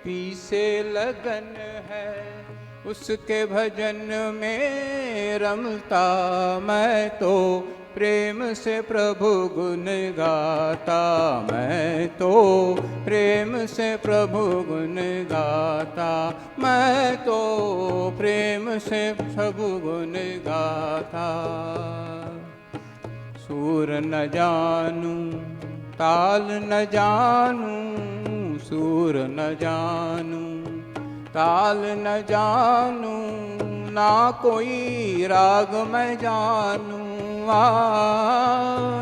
पीछे लगन है, उसके भजन में रमता मैं तो प्रेम से प्रभु गुण गाता, मैं तो प्रेम से प्रभु गुण गाता, मैं तो प्रेम से प्रभु गुण गाता। सुर न जानू ताल न जानू, सुर न जानू ताल न जानू, ना कोई राग मैं जानू,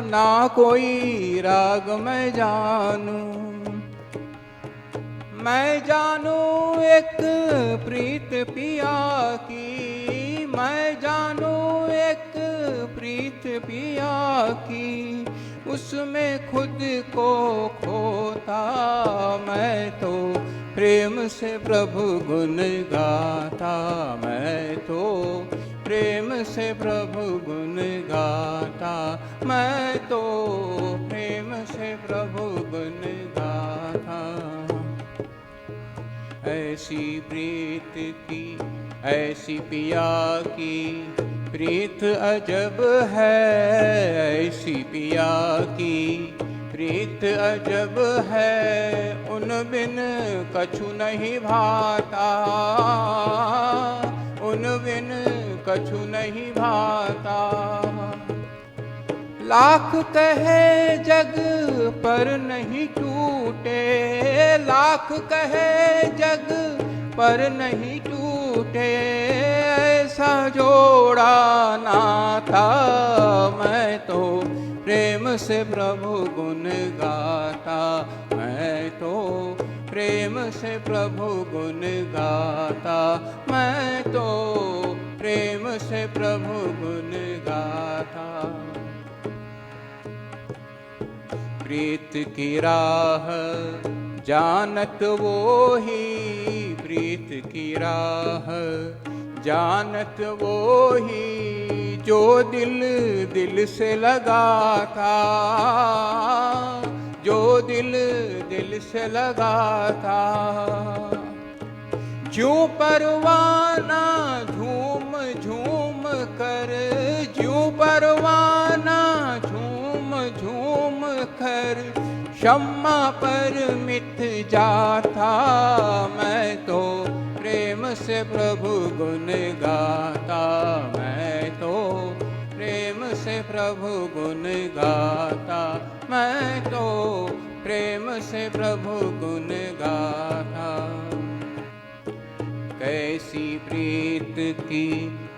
ना कोई राग मैं जानू। मैं जानू एक प्रीत पिया की, मैं जानू एक प्रीत पिया की, उसमें खुद को खोता मैं तो प्रेम से प्रभु गुण गाता, मैं तो प्रेम से प्रभु गुण गाता, मैं तो प्रेम से प्रभु गुण गाता। ऐसी प्रीत की ऐसी पिया की प्रीत अजब है, ऐसी पिया की प्रीत अजब है, उन बिन कछु नहीं भाता, उन बिन कछु नहीं भाता। लाख कहे जग पर नहीं टूटे, लाख कहे जग पर नहीं टूटे, ऐसा जोड़ा नाता मैं तो प्रेम से प्रभु गुण गाता, मैं तो प्रेम से प्रभु गुण गाता, मैं तो प्रेम से प्रभु गुण गाता। प्रीत की राह जानत वो ही, प्रीत की राह जानत वो ही, जो दिल दिल से लगाता, जो दिल दिल से लगाता। जो परवाना झूम झूम कर, जो परवाना झूम झूम कर, शम्मा पर मिट जाता मैं तो प्रेम से प्रभु गुण गाता, मैं तो प्रेम से प्रभु गुण गाता, मैं तो प्रेम से प्रभु गुण गाता। कैसी प्रीत की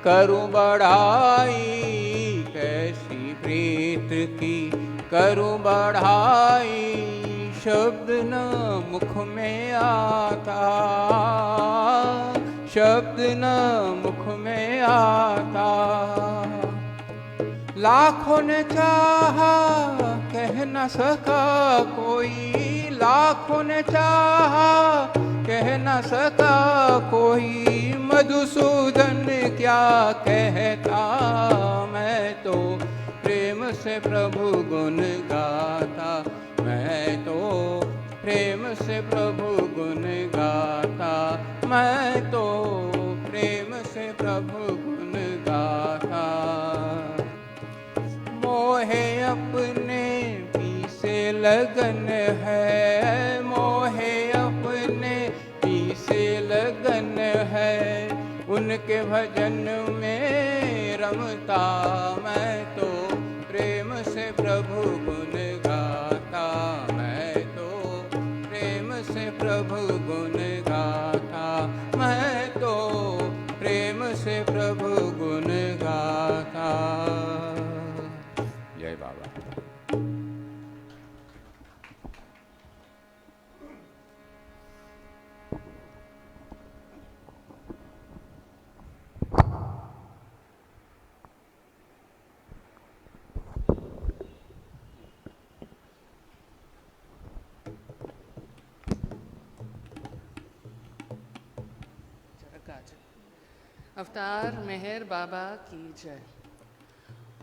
करूं बढ़ाई, कैसी प्रीत की करूं बढ़ाई, शब्द न मुख में आता, शब्द न मुख में आता। लाखों ने चाहा कह न सका कोई, लाखों ने चाहा कह न सका कोई, मधुसूदन क्या कहता मैं तो प्रेम से प्रभु गुण गाता, मैं तो प्रेम से प्रभु गुण गाता, मैं तो प्रेम से प्रभु गुण गाता। मोहे अपने पीछे लगन है, मोहे अपने पीछे लगन है, उनके भजन में रमता मैं तो प्रेम से प्रभु गुण गाता, मैं तो प्रेम से प्रभु गुण गाता, मैं तो प्रेम से प्रभु गुण गाता। जय बाबा। अवतार मेहर बाबा की जय।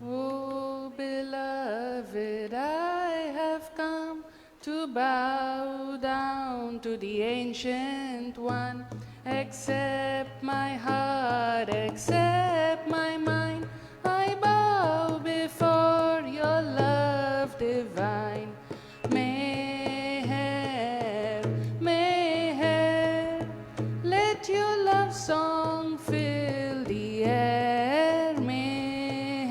Oh beloved, I have come to bow down to the ancient one. Accept my heart, accept my mind. I bow before your love divine. Meher, Meher, let your love song fill the air. Meher,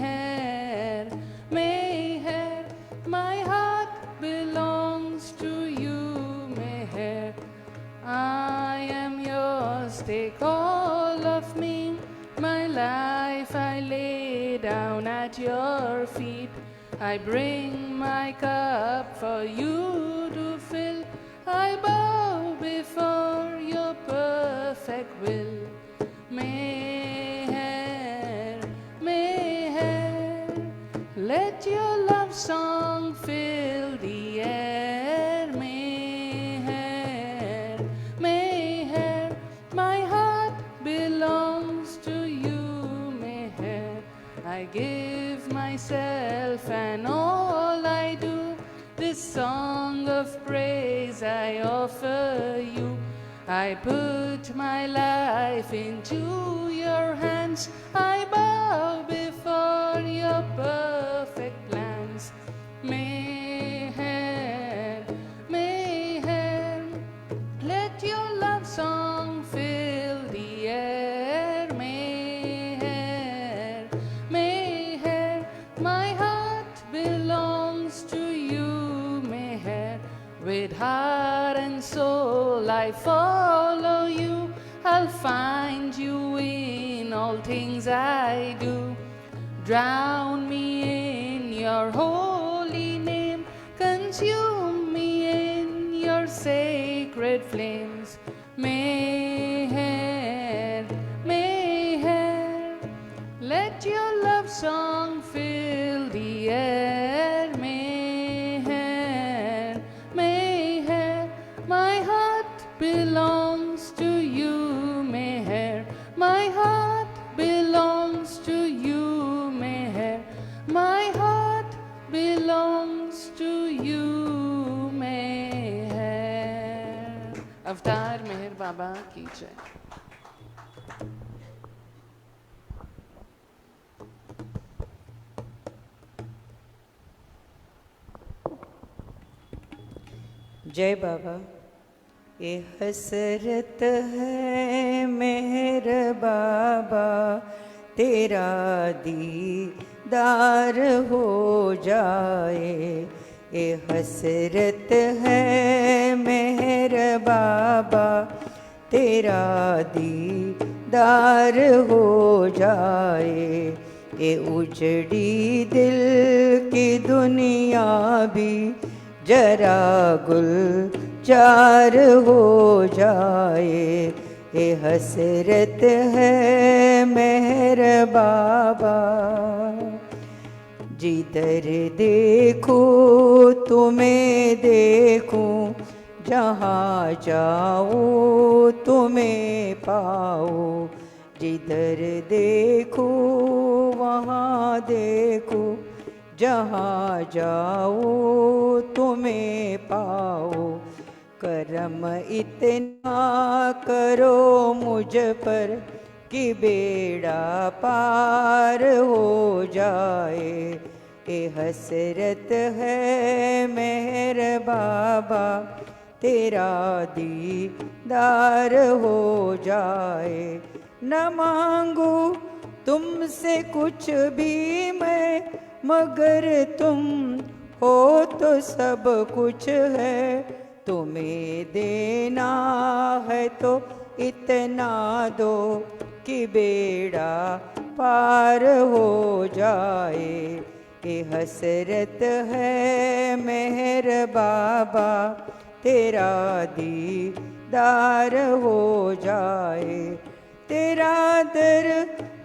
Meher, my heart belongs to you. Meher, I am yours, take all of me. My life I lay down at your feet. I bring my cup for you to fill. I bow before your perfect will. Meher, Meher, let your love song fill the air. Meher, Meher, my heart belongs to you. Meher, I give myself and all I do. This song of praise I offer you. I put my life into your hands. I bow before your perfect plans. Meher, Meher, let your love song fill the air. Meher, Meher, my heart belongs to you. Meher, with heart and soul I follow you. I'll find you in all things I do. Drown me in your holy name. Consume me in your sacred flames. Meher, Meher, let your love song fill the air. Meher, Meher, my heart belongs to you. Meher, my heart belongs to you. Meher, my heart belongs to you. Meher. अवतार मेहर बाबा की जय. जय बाबा. ये हसरत है मेहर बाबा, तेरा दीदार हो जाए. ये हसरत है मेहर बाबा, तेरा दीदार हो जाए. ये उजड़ी दिल की दुनिया भी जरा गुलजार हो जाए. ये हसरत है मेहर बाबा. जिधर देखूं तुम्हें देखूं, जहाँ जाऊँ तुम्हें पाऊँ. जिधर देखूं वहाँ देखूं, जहाँ जाऊँ तुम्हें पाओ. करम इतना करो मुझ पर कि बेड़ा पार हो जाए. ये हसरत है मेहर बाबा, तेरा दीदार हो जाए. न मांगू तुमसे कुछ भी मैं, मगर तुम हो तो सब कुछ है. तुम्हें देना है तो इतना दो कि बेड़ा पार हो जाए. ये हसरत है मेहर बाबा, तेरा दीदार हो जाए. तेरा दर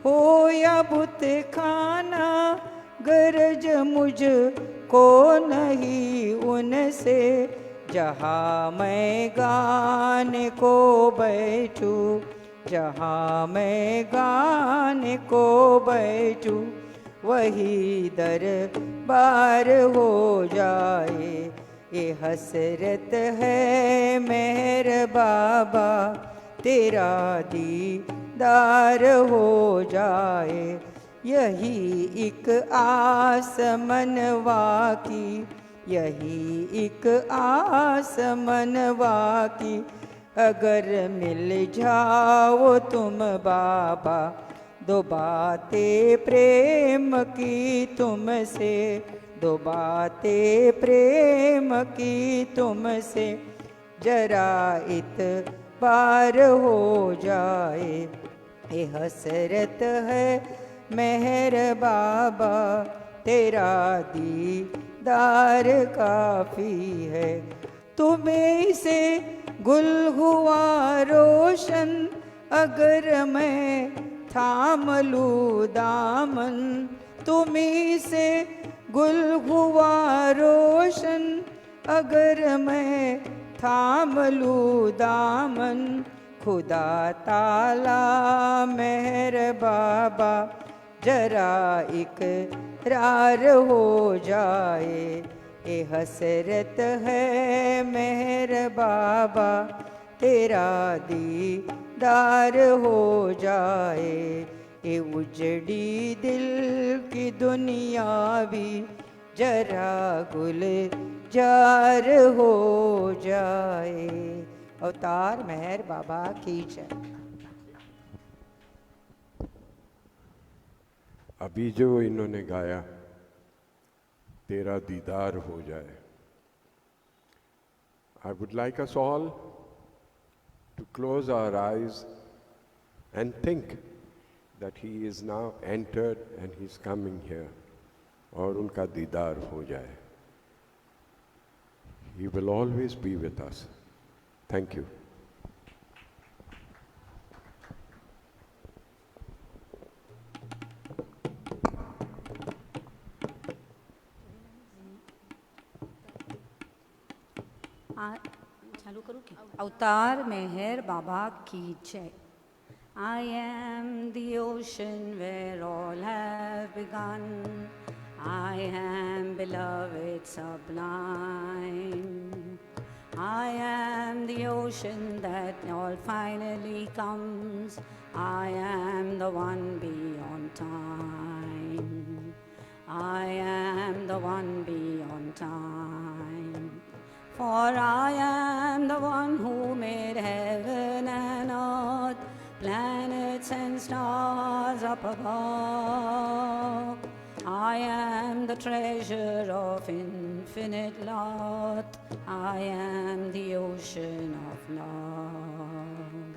हो या बुत खाना, गरज मुझ को नहीं उनसे. जहाँ मैं गाने को बैठूं, जहाँ मैं गाने को बैठूं, वही दरबार हो जाए. ये हसरत है मेहर बाबा तेरा दीदार हो जाए। यही एक आस मनवा की, यही एक आस मनवा की, अगर मिल जाओ तुम बाबा, दो बातें प्रेम की तुमसे, दो बातें प्रेम की तुमसे, जरा इतबार हो जाए। ये हसरत है मेहर बाबा तेरा दीदार काफ़ी है। तुम्हें से गुल हुआ रोशन, अगर मैं थाम लूँ दामन, तुम्हीं से गुल हुआ रोशन, अगर मैं थाम लूँ दामन, खुदा ताला मेहर बाबा जरा इकरार हो जाए। ये हसरत है मेहर बाबा तेरा दीदार हो जाए। ये उजड़ी दिल की दुनिया भी जरा गुलजार हो जाए। अवतार मेहर बाबा की जय। अभी जो इन्होंने गाया तेरा दीदार हो जाए, I would like us all to close our eyes and think that he is now entered and he's coming here, और उनका दीदार हो जाए। He will always be with us. Thank you. चालू करूँ क्या? अवतार मेहर बाबा की जय। I am the ocean where all have begun. I am beloved sublime. I am the ocean that all finally comes. I am the one beyond time. I am the one beyond time. For I am the one who made heaven and earth, planets and stars up above. I am the treasure of infinite lot. I am the ocean of love.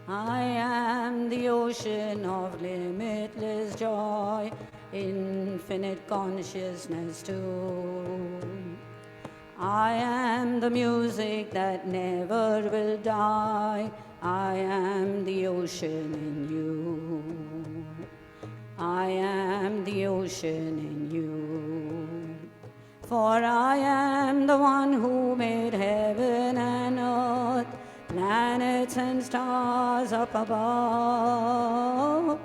I am the ocean of limitless joy, infinite consciousness too. I am the music that never will die. I am the ocean in you. I am the ocean in you. For I am the one who made heaven and earth, planets and stars up above.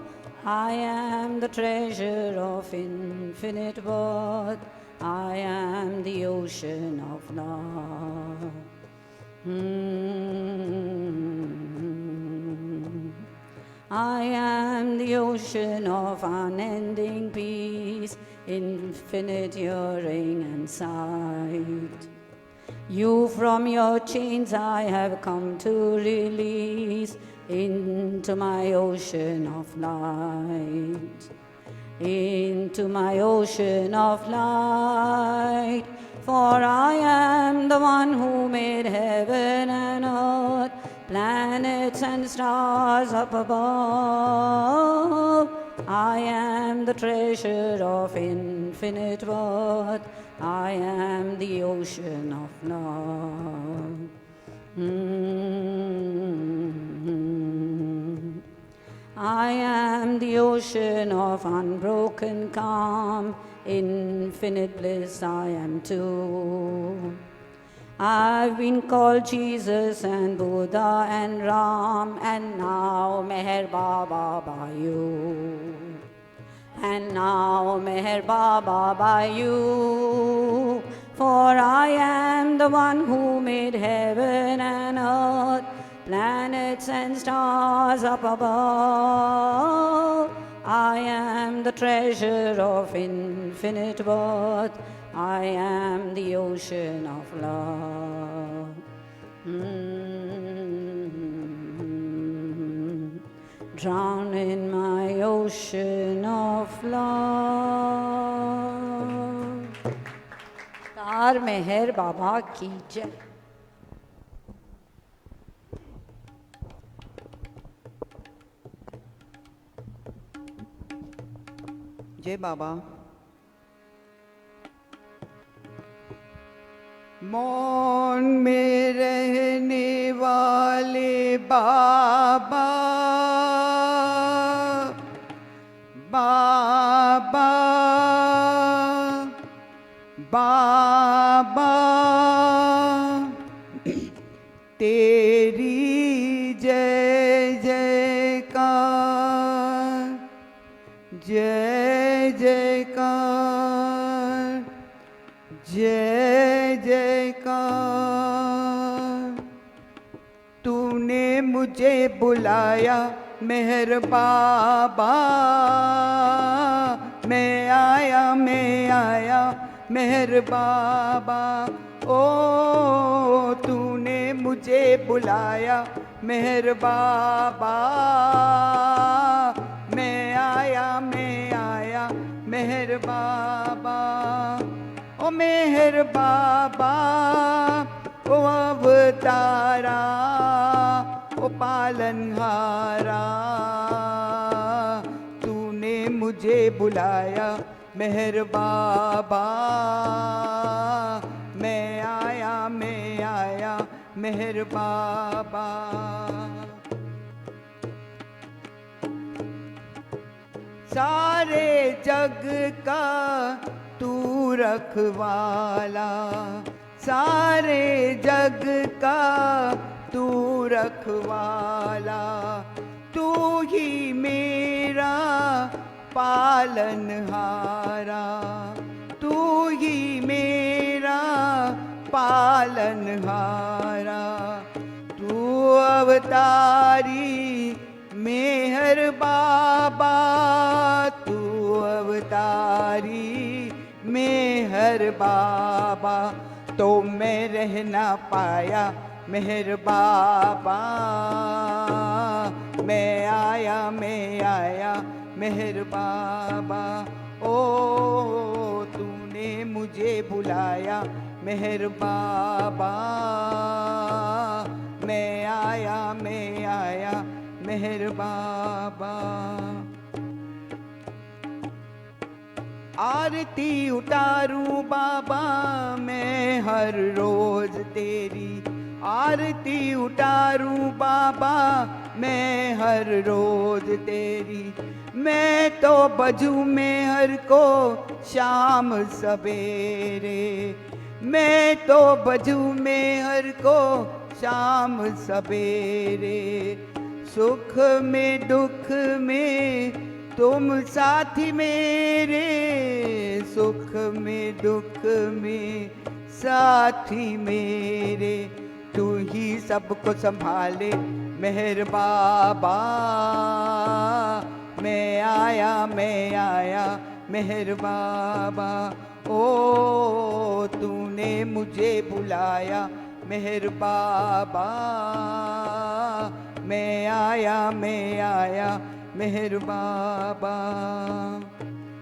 I am the treasure of infinite worth. I am the ocean of love. I am the ocean of unending peace, infinite hearing and sight. You from your chains I have come to release into my ocean of light. Into my ocean of light. For I am the one who made heaven and earth, planets and stars up above. I am the treasure of infinite worth. I am the ocean of love. I am the ocean of unbroken calm, infinite bliss I am too. I've been called Jesus and Buddha and Ram, and now Meher Baba by you. and now Meher Baba by you. For I am the one who made heaven and earth, planets and stars up above. I am the treasure of infinite worth. I am the ocean of love. Drown in my ocean of love. तार मेहर बाबा की जय. जय बाबा. मौन में रहने वाले बाबा, बाबा, बाबा, तेरी जय जयकार, जय जयकार, जय जयकार. तूने मुझे बुलाया मेहर बाबा, मैं आया मेहर बाबा. ओ तूने मुझे बुलाया मेहर बाबा, मैं आया मेहर बाबा. ओ मेहर बाबा, ओ अवतारा, ओ पालनहारा. तूने मुझे बुलाया मेहर बाबा, मैं आया मेहर बाबा. सारे जग का तू रखवाला, सारे जग का तू रखवाला. तू ही मेरा पालनहारा, तू ही मेरा पालनहारा. तू अवतारी मेहर बाबा, तू अवतारी मेहर बाबा. तो मैं रह ना पाया मेहर बाबा, मैं आया मेहर बाबा. ओ तूने मुझे बुलाया मेहर बाबा, मैं आया मेहर बाबा. आरती उतारूं बाबा मैं हर रोज तेरी, आरती उतारूं बाबा मैं हर रोज तेरी. मैं तो बजूं मेहर को शाम सवेरे, मैं तो बजूं मेहर को शाम सवेरे. सुख में दुख में तुम साथी मेरे, सुख में दुख में साथी मेरे. तू ही सबको संभाले मेहर बाबा, मैं आया मेहर बाबा. ओ तूने मुझे बुलाया मेहर बाबा, मैं आया मेहर बाबा.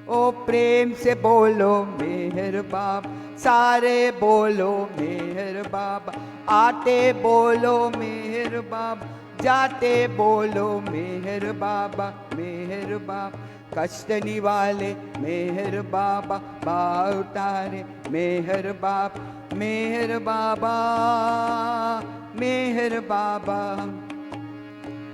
ओ प्रेम से बोलो मेहर बाबा, सारे बोलो मेहर बाबा. आते बोलो मेहर बाबा, जाते बोलो मेहर बाबा मेहर बाबा. कष्ट निवाले मेहर बाबा, बाहर उतारे मेहर बाबा मेहर बाबा मेहर बाबा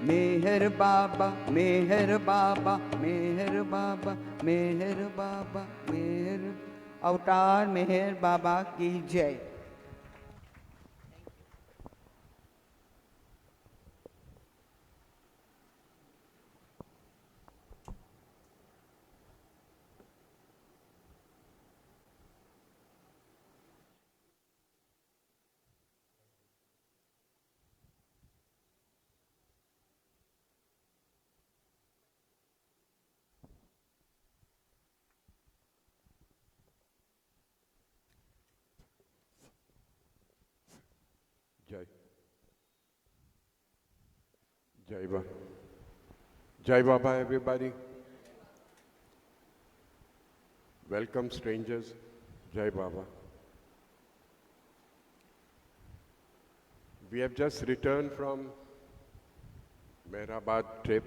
मेहर बाबा मेहर बाबा मेहर बाबा मेहर बाबा मेहर. अवतार मेहर बाबा की जय. Jai Baba. Jai Baba, everybody. Welcome, strangers. Jai Baba. We have just returned from Mehrabad trip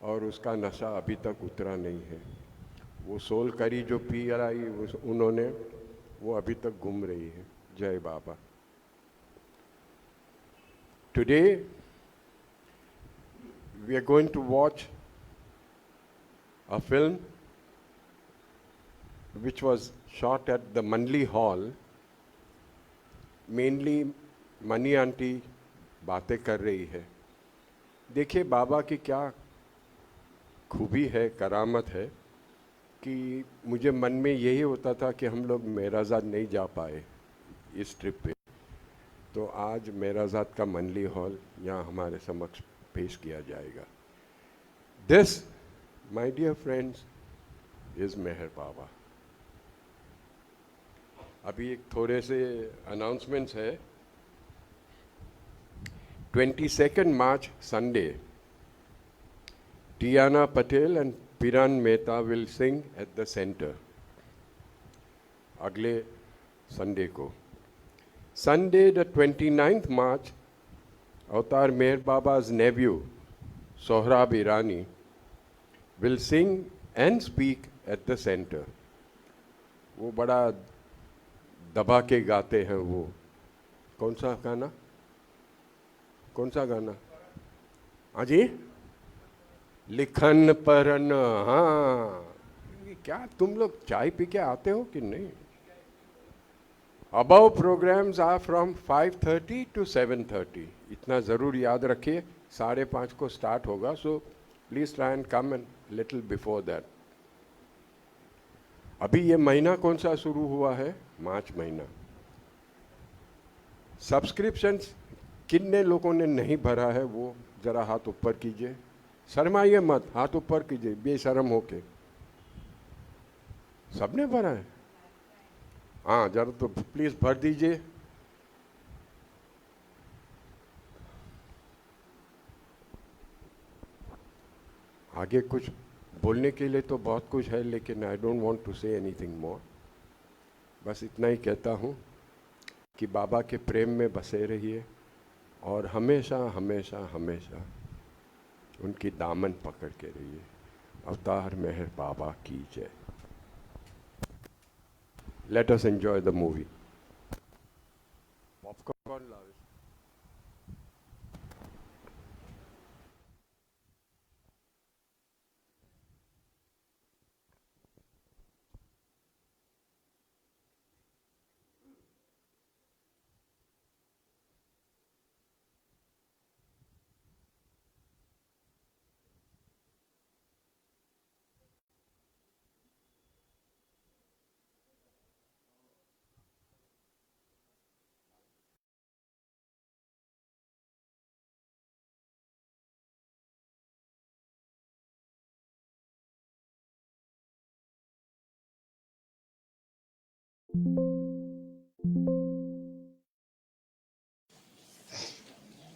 और उसका नशा अभी तक उतरा नहीं है. वो सोल करी जो पी आई उन्होंने वो अभी तक घूम रही है. जय बाबा. Today we are going to watch a film which was shot at the Mandali Hall. Mainly money aunty बातें कर रही है. देखिए बाबा की क्या खूबी है, करामत है कि मुझे मन में यही होता था कि हम लोग मेराजाद नहीं जा पाए इस ट्रिप पे, तो आज मेराजाद का मंडली हॉल यहाँ हमारे समक्ष पेश किया जाएगा. This my dear friends is Meher Baba. अभी एक थोड़े से अनाउंसमेंट्स है. 22nd March Sunday, Tiana Patel and Piran Mehta will sing at the center. अगले संडे को. Sunday the 29th March, Avatar Meher Baba's nephew, Sohrab Irani, will sing and speak at the center. वो बड़ा दबा के गाते हैं वो. कौन सा गाना? कौन सा गाना? हाँ जी, लिखन परन. हाँ, क्या तुम लोग चाय पी के आते हो कि नहीं? Above programs are from 5:30 to 7:30. इतना ज़रूर याद रखिए. 5:30 को स्टार्ट होगा, so please try and come and little before that. अभी ये महीना कौन सा शुरू हुआ है? मार्च महीना. सब्सक्रिप्शंस कितने लोगों ने नहीं भरा है वो जरा हाथ ऊपर कीजिए. शर्माइए मत, हाथ ऊपर कीजिए बेशर्म होके. सबने भरा है? हाँ, जरा तो प्लीज भर दीजिए. आगे कुछ बोलने के लिए तो बहुत कुछ है, लेकिन I don't want to say anything more. बस इतना ही कहता हूँ कि बाबा के प्रेम में बसे रहिए और हमेशा हमेशा हमेशा उनकी दामन पकड़ के रहिए. अवतार मेहर बाबा की जय. Let us enjoy the movie. Popcorn love.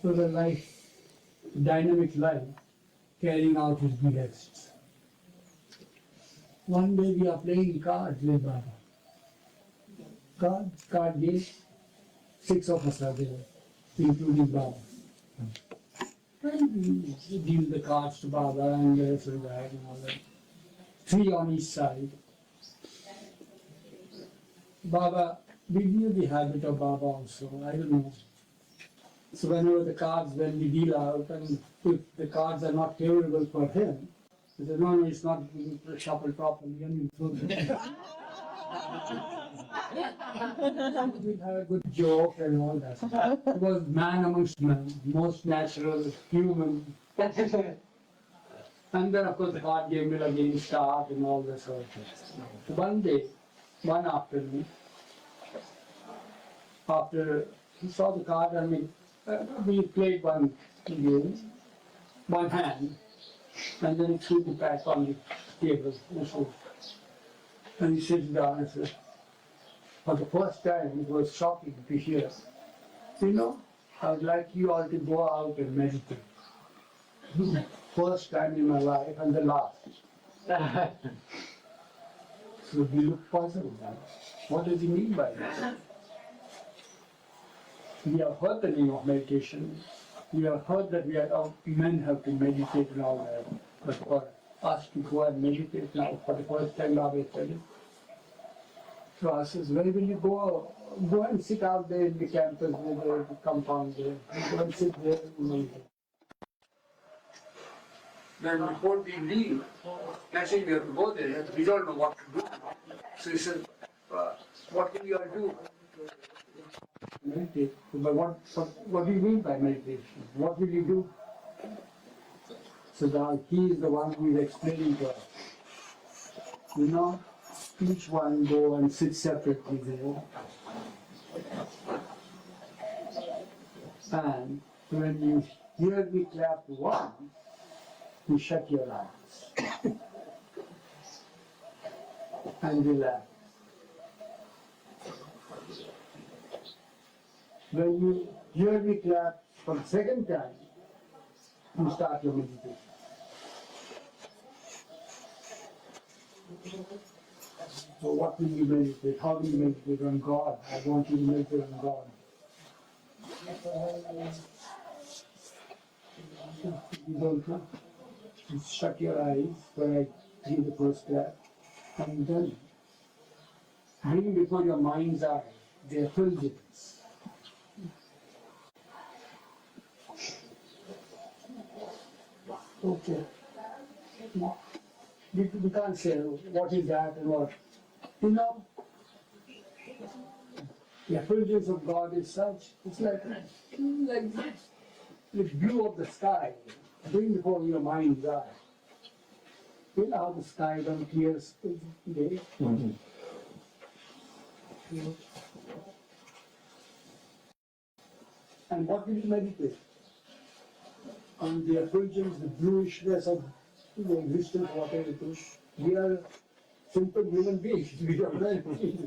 So the life, dynamic life, carrying out his behests. One day we are playing cards with Baba. Card game, 6 of us are there, including Baba. And we deal the cards to Baba and the rest of that and all that. 3 on each side. Baba, we knew the habit of Baba also, I don't know. So whenever the cards, when we deal out, and if the cards are not favorable for him, he says, no, it's not shuffled properly, and we throw them. We have a good joke and all that. He was man amongst men, most natural, human. And then of course the card game will again start and all that sort of thing. So one day, one afternoon, after he saw the card, I mean, we played one game, one hand, and then he threw the pack on the table. And he sits down and says, for the first time, it was shocking to hear. You know, I would like you all to go out and meditate. First time in my life and the last. So we look puzzled. What does he mean by that? We have heard the name of meditation. We have heard that men have to meditate and all that. But for us to go and meditate now for the first time, Baba said, so I says, where will you go? Go and sit out there in the campus, the compound there. Go and sit there and meditate. Then before we leave, naturally we have to go there. We don't know what to do. So he said, what can you all do? Meditate. But what do you mean by meditation? What will you do? So now he is the one who is explaining to us. You know, each one go and sit separately there. And when you hear me clap once, you shut your eyes and relax. When you hear me clap for the second time, you start your meditation. So what will you meditate? How will you meditate on God? I want you to meditate on God. You don't know. You shut your eyes when I give the first clap, and then bring before your mind's eye the effulgence. Okay. We can't say what is that and what. You know, the effulgence of God is such, it's like the blue of the sky. Bring before your mind's eye. You know how the sky on clear day? Mm-hmm. And what will you meditate? On the effulgence, the bluishness of the existence, whatever it is. We are simple human beings. We don't know anything.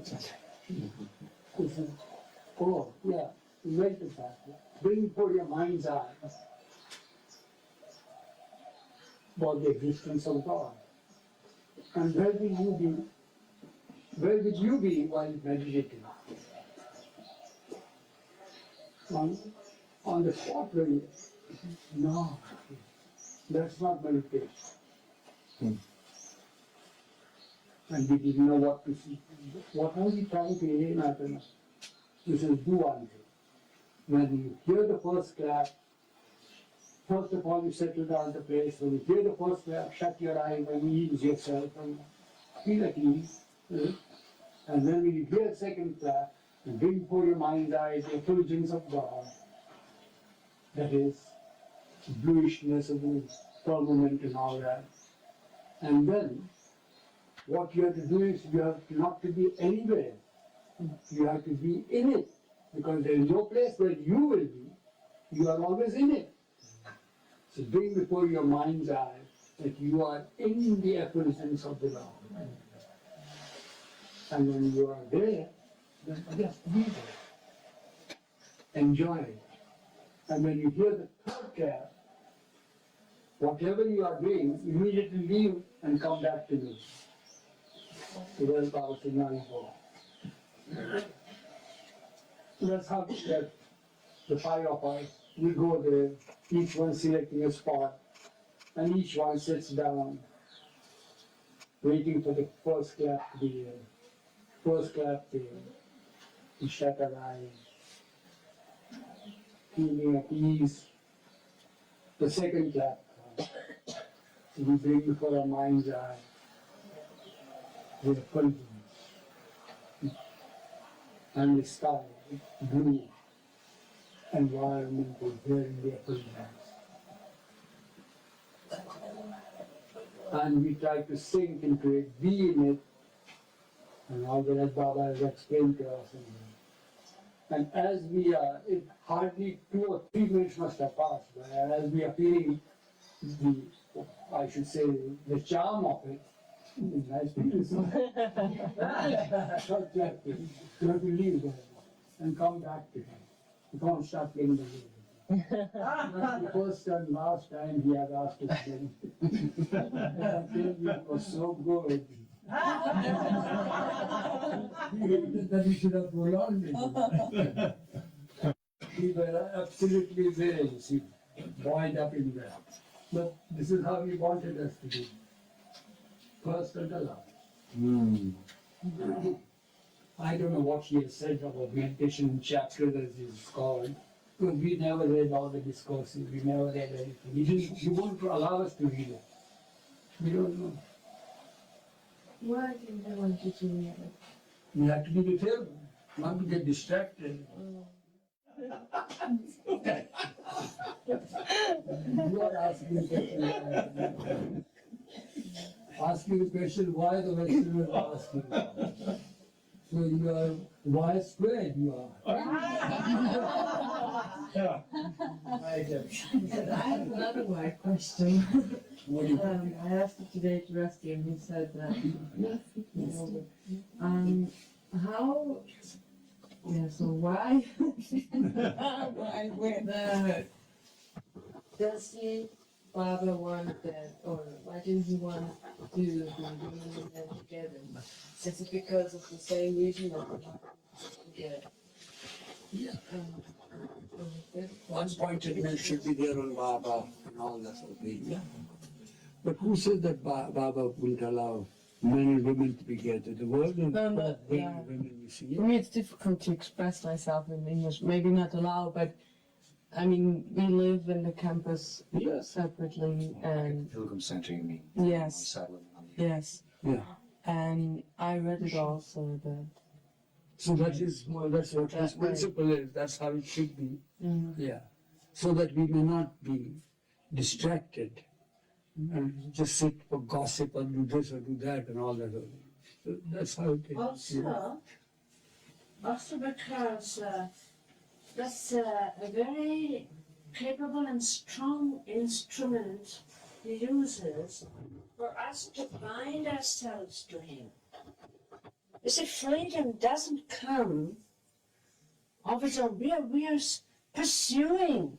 Oh, yeah, meditate that. Bring before your mind's eye about the existence of God. And where will you be? Where will you be while meditating? On the spot where you... No, that's not meditation. And we didn't know what to see. What are we trying to aim at? We said, do one thing. When you hear the first clap, first of all you settle down the place. When you hear the first clap, shut your eyes and ease yourself and feel at ease. And then when you hear the second clap, you bring before your mind's eye the effulgence of God. That is, the bluishness of the firmament and all that. And then, what you have to do is, you have not to be anywhere. You have to be in it. Because there is no place where you will be. You are always in it. So bring before your mind's eye that you are in the effulgence of the Lord. And when you are there, then just be there. Enjoy it. And when you hear the third clap, whatever you are doing, immediately leave and come back to me. So that's how Signal go. That's how the five of us, we go there, each one selecting a spot, and each one sits down, waiting for the first clap to be there. First clap there, we shut our eyes, feeling at ease. The second clap comes. So we bring before our mind's eye the effulgence and the sky, blue, environment is there in the effulgence. And we try to sink into it, be in it, and all that as Baba has explained to us. And as we are, it hardly 2 or 3 minutes must have passed, but as we are feeling the, I should say, the charm of it, it's nice to so you have to leave there and come back to him. You can't start playing the game. Not the first and last time he had asked us to. It was so good. That we should have prolonged it. We were absolutely there, you see, buoyed up in there. But this is how he wanted us to do. First and the last. I don't know what he has said about meditation chapter, as it's called, because we never read all the discourses, we never read anything. He won't allow us to read it. We don't know. Why didn't they want you to read it? We have to be with him, not to get distracted. You are asking the question. Asking the question why the Westerners are asking. So you are widespread, you are. I have another wide question. I asked it today to Rusty and he said that. So why? Does he, Baba, want that, or why didn't he want to do the reunion together? Is it because of the same reason that we want together? Yeah. One pointed men should be there on Baba and all that sort of thing. Yeah. But who said that Baba wouldn't allow men and women to be together? The world is full of women, you see. For me, it's difficult to express myself in English. Maybe not allow, but I mean, we live in the campus separately, and Pilgrim Center, you mean? yes, yes, Yeah. and I read it also that. So that is more, that's what his principle is, that's how it should be. Yeah. So that we may not be distracted and just sit for gossip or do this or do that and all that. So that's how it is. Also because that's a very capable and strong instrument he uses for us to bind ourselves to him. You see, freedom doesn't come of its own. We are pursuing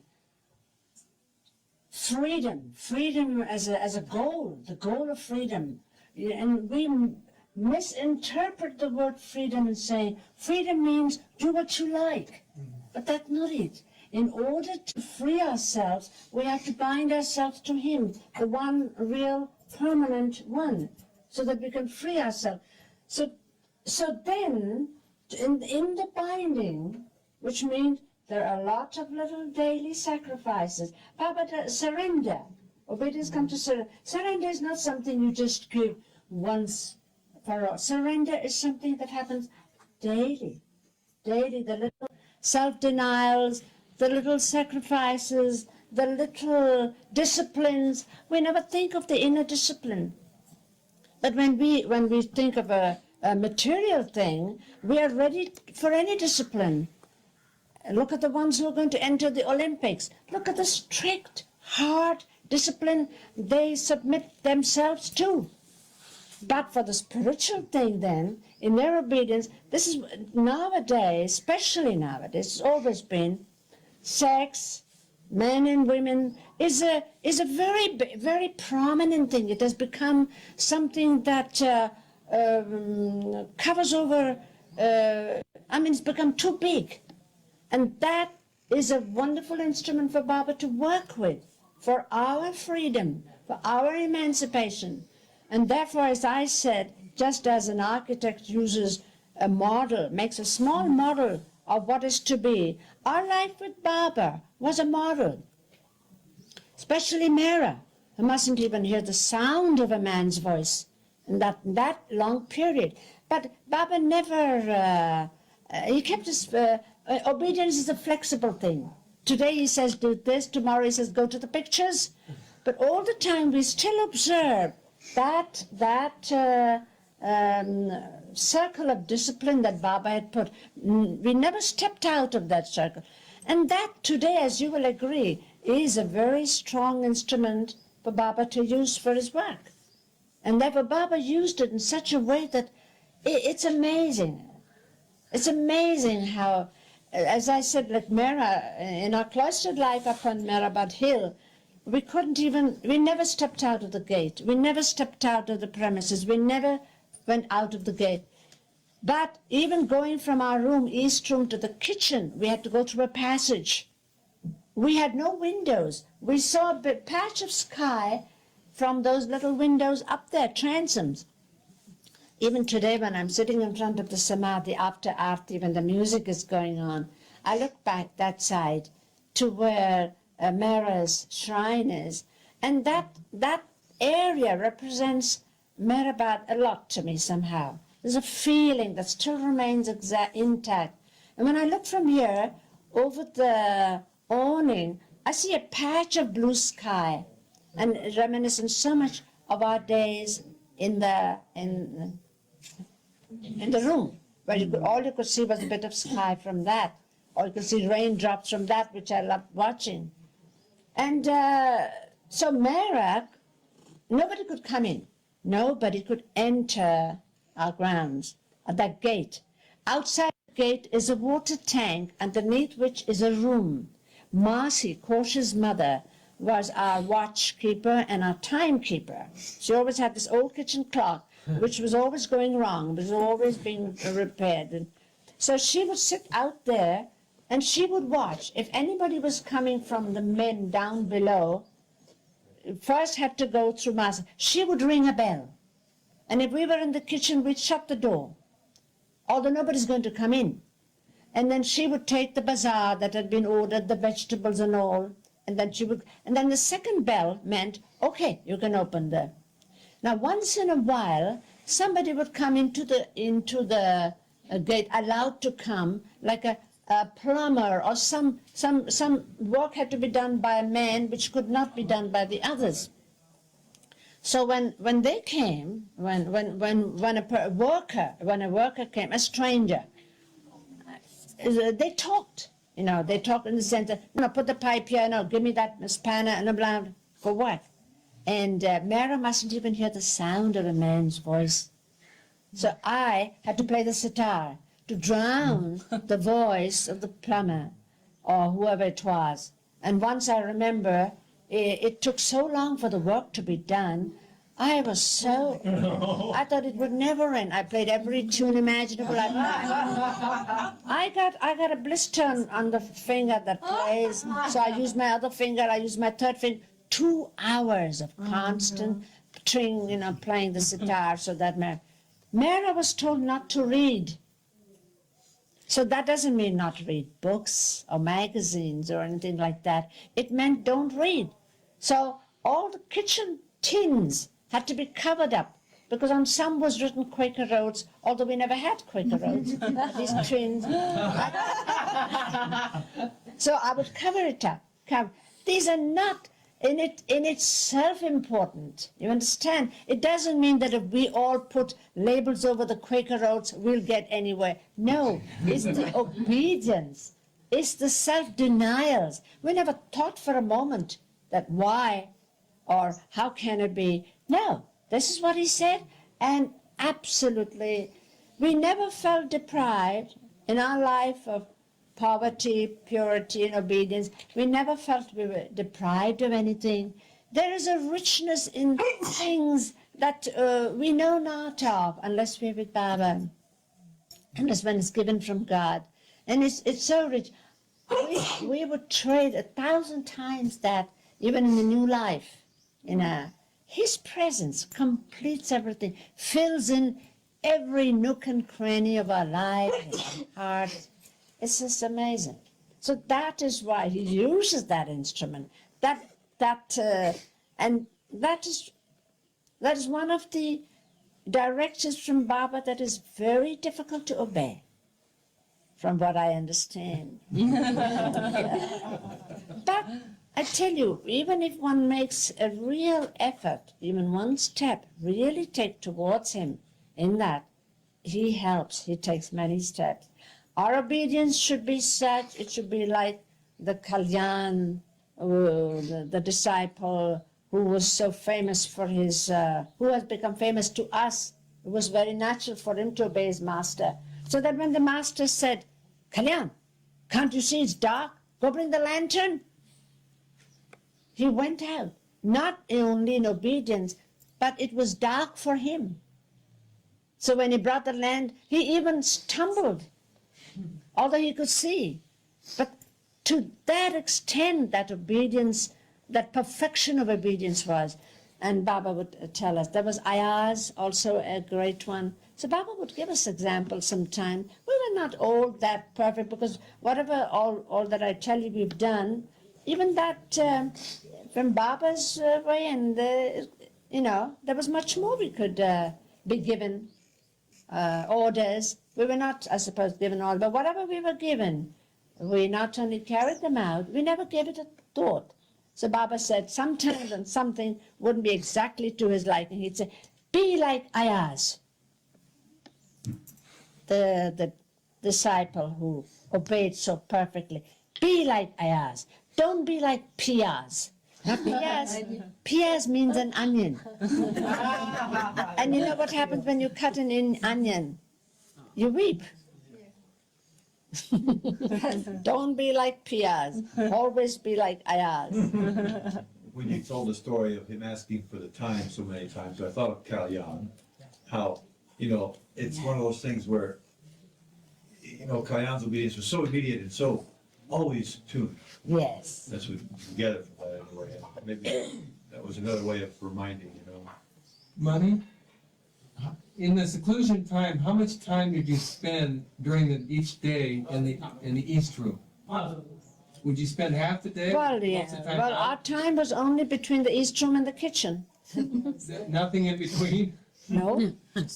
freedom as a goal, the goal of freedom. And we misinterpret the word freedom and say, freedom means do what you like. But that's not it. In order to free ourselves, we have to bind ourselves to him, the one real permanent one, so that we can free ourselves. So then, in the binding, which means there are a lot of little daily sacrifices. Baba, surrender. Obedience comes to surrender. Surrender is not something you just give once for all. Surrender is something that happens daily. Daily, the little self-denials, the little sacrifices, the little disciplines. We never think of the inner discipline. But when we think of a material thing, we are ready for any discipline. Look at the ones who are going to enter the Olympics. Look at the strict, hard discipline they submit themselves to. But for the spiritual thing then, in their obedience, this is nowadays, especially nowadays, it's always been, sex, men and women, is a very, very prominent thing. It has become something that covers over, it's become too big. And that is a wonderful instrument for Baba to work with, for our freedom, for our emancipation. And therefore, as I said, just as an architect uses a model, makes a small model of what is to be, our life with Baba was a model. Especially Mera, who mustn't even hear the sound of a man's voice in that long period. But Baba never, he kept his, obedience is a flexible thing. Today he says do this, tomorrow he says go to the pictures. But all the time we still observe that circle of discipline that Baba had put. We never stepped out of that circle. And that today, as you will agree, is a very strong instrument for Baba to use for his work. And therefore Baba used it in such a way that it's amazing. It's amazing how as I said, like Mera, in our cloistered life up on Merabad Hill, we never stepped out of the gate. We never stepped out of the premises. We never went out of the gate. But even going from our room, east room, to the kitchen, we had to go through a passage. We had no windows. We saw a patch of sky from those little windows up there, transoms. Even today, when I'm sitting in front of the Samadhi after Aarti, when the music is going on, I look back that side to where Mera's shrine is. And that area represents Merabad a lot to me somehow. There's a feeling that still remains intact. And when I look from here, over the awning, I see a patch of blue sky, and reminiscent so much of our days in the room, where all you could see was a bit of sky from that, or you could see raindrops from that, which I loved watching. And so Mera, nobody could come in. Nobody could enter our grounds at that gate. Outside the gate is a water tank, underneath which is a room. Marcy, Kosh's mother, was our watchkeeper and our timekeeper. She always had this old kitchen clock, which was always going wrong, was always being repaired. And so she would sit out there and she would watch. If anybody was coming from the men down below, first had to go through Marcy. She would ring a bell. And if we were in the kitchen, we'd shut the door, although nobody's going to come in. And then she would take the bazaar that had been ordered, the vegetables and all, and then the second bell meant, okay, you can open the. Now, once in a while, somebody would come into the gate, allowed to come, like a plumber, or some work had to be done by a man which could not be done by the others. So when they came, when a worker came, a stranger, they talked. They talked in the sense that, put the pipe here, give me that spanner, and blah, for what? And Mera mustn't even hear the sound of a man's voice. So I had to play the sitar to drown the voice of the plumber or whoever it was. And once I remember, it took so long for the work to be done. I thought it would never end. I played every tune imaginable. I got a blister on the finger that plays, so I used my other finger, I used my third finger. 2 hours of constant playing the sitar, so that Mera was told not to read. So that doesn't mean not to read books or magazines or anything like that. It meant don't read. So all the kitchen tins had to be covered up, because on some was written Quaker Roads, although we never had Quaker Roads. These tins. So I would cover it up. These are not in itself important. You understand? It doesn't mean that if we all put labels over the Quaker Roads, we'll get anywhere. No, it's the obedience. It's the self-denials. We never thought for a moment that why or how can it be. No, this is what he said, and absolutely, we never felt deprived in our life of poverty, purity, and obedience. We never felt we were deprived of anything. There is a richness in things that we know not of unless we're with Baba, unless when it's given from God. And it's so rich. We would trade 1,000 times that, even in the new life. His presence completes everything, fills in every nook and cranny of our life, and heart. It's just amazing. So that is why he uses that instrument. And that is one of the directions from Baba that is very difficult to obey, from what I understand. But I tell you, even if one makes a real effort, even one step, really take towards him in that, he helps, he takes many steps. Our obedience should be such, it should be like the Kalyan, the disciple who was so famous for his, who has become famous to us. It was very natural for him to obey his master. So that when the master said, Kalyan, Can't you see it's dark? Go bring the lantern. He went out, not only in obedience, but it was dark for him. So when he brought the land, he even stumbled, although he could see. But to that extent, that obedience, that perfection of obedience was. And Baba would tell us. There was Ayaz, also a great one. So Baba would give us examples sometime. We were not all that perfect, because whatever, all that I tell you we've done, even that from Baba's way, and there was much more we could be given orders. We were not, I suppose, given orders, but whatever we were given, we not only carried them out, we never gave it a thought. So Baba said sometimes when something wouldn't be exactly to his liking, he'd say, be like Ayaz, the disciple who obeyed so perfectly. Be like Ayaz. Don't be like Piyaz. Now Piyaz means an onion. And you know what happens when you cut an onion? You weep. Don't be like Piyaz. Always be like Ayaz. When you told the story of him asking for the time so many times, I thought of Kalyan, how, it's one of those things where, Kalyan's obedience was so immediate and so always tuned. Yes. That's what we gather from that anyway. Maybe that was another way of reminding, Money? In the seclusion time, how much time did you spend during each day in the East Room? Would you spend half the day? Well, yeah. Well, our time was only between the East Room and the kitchen. Nothing in between? No.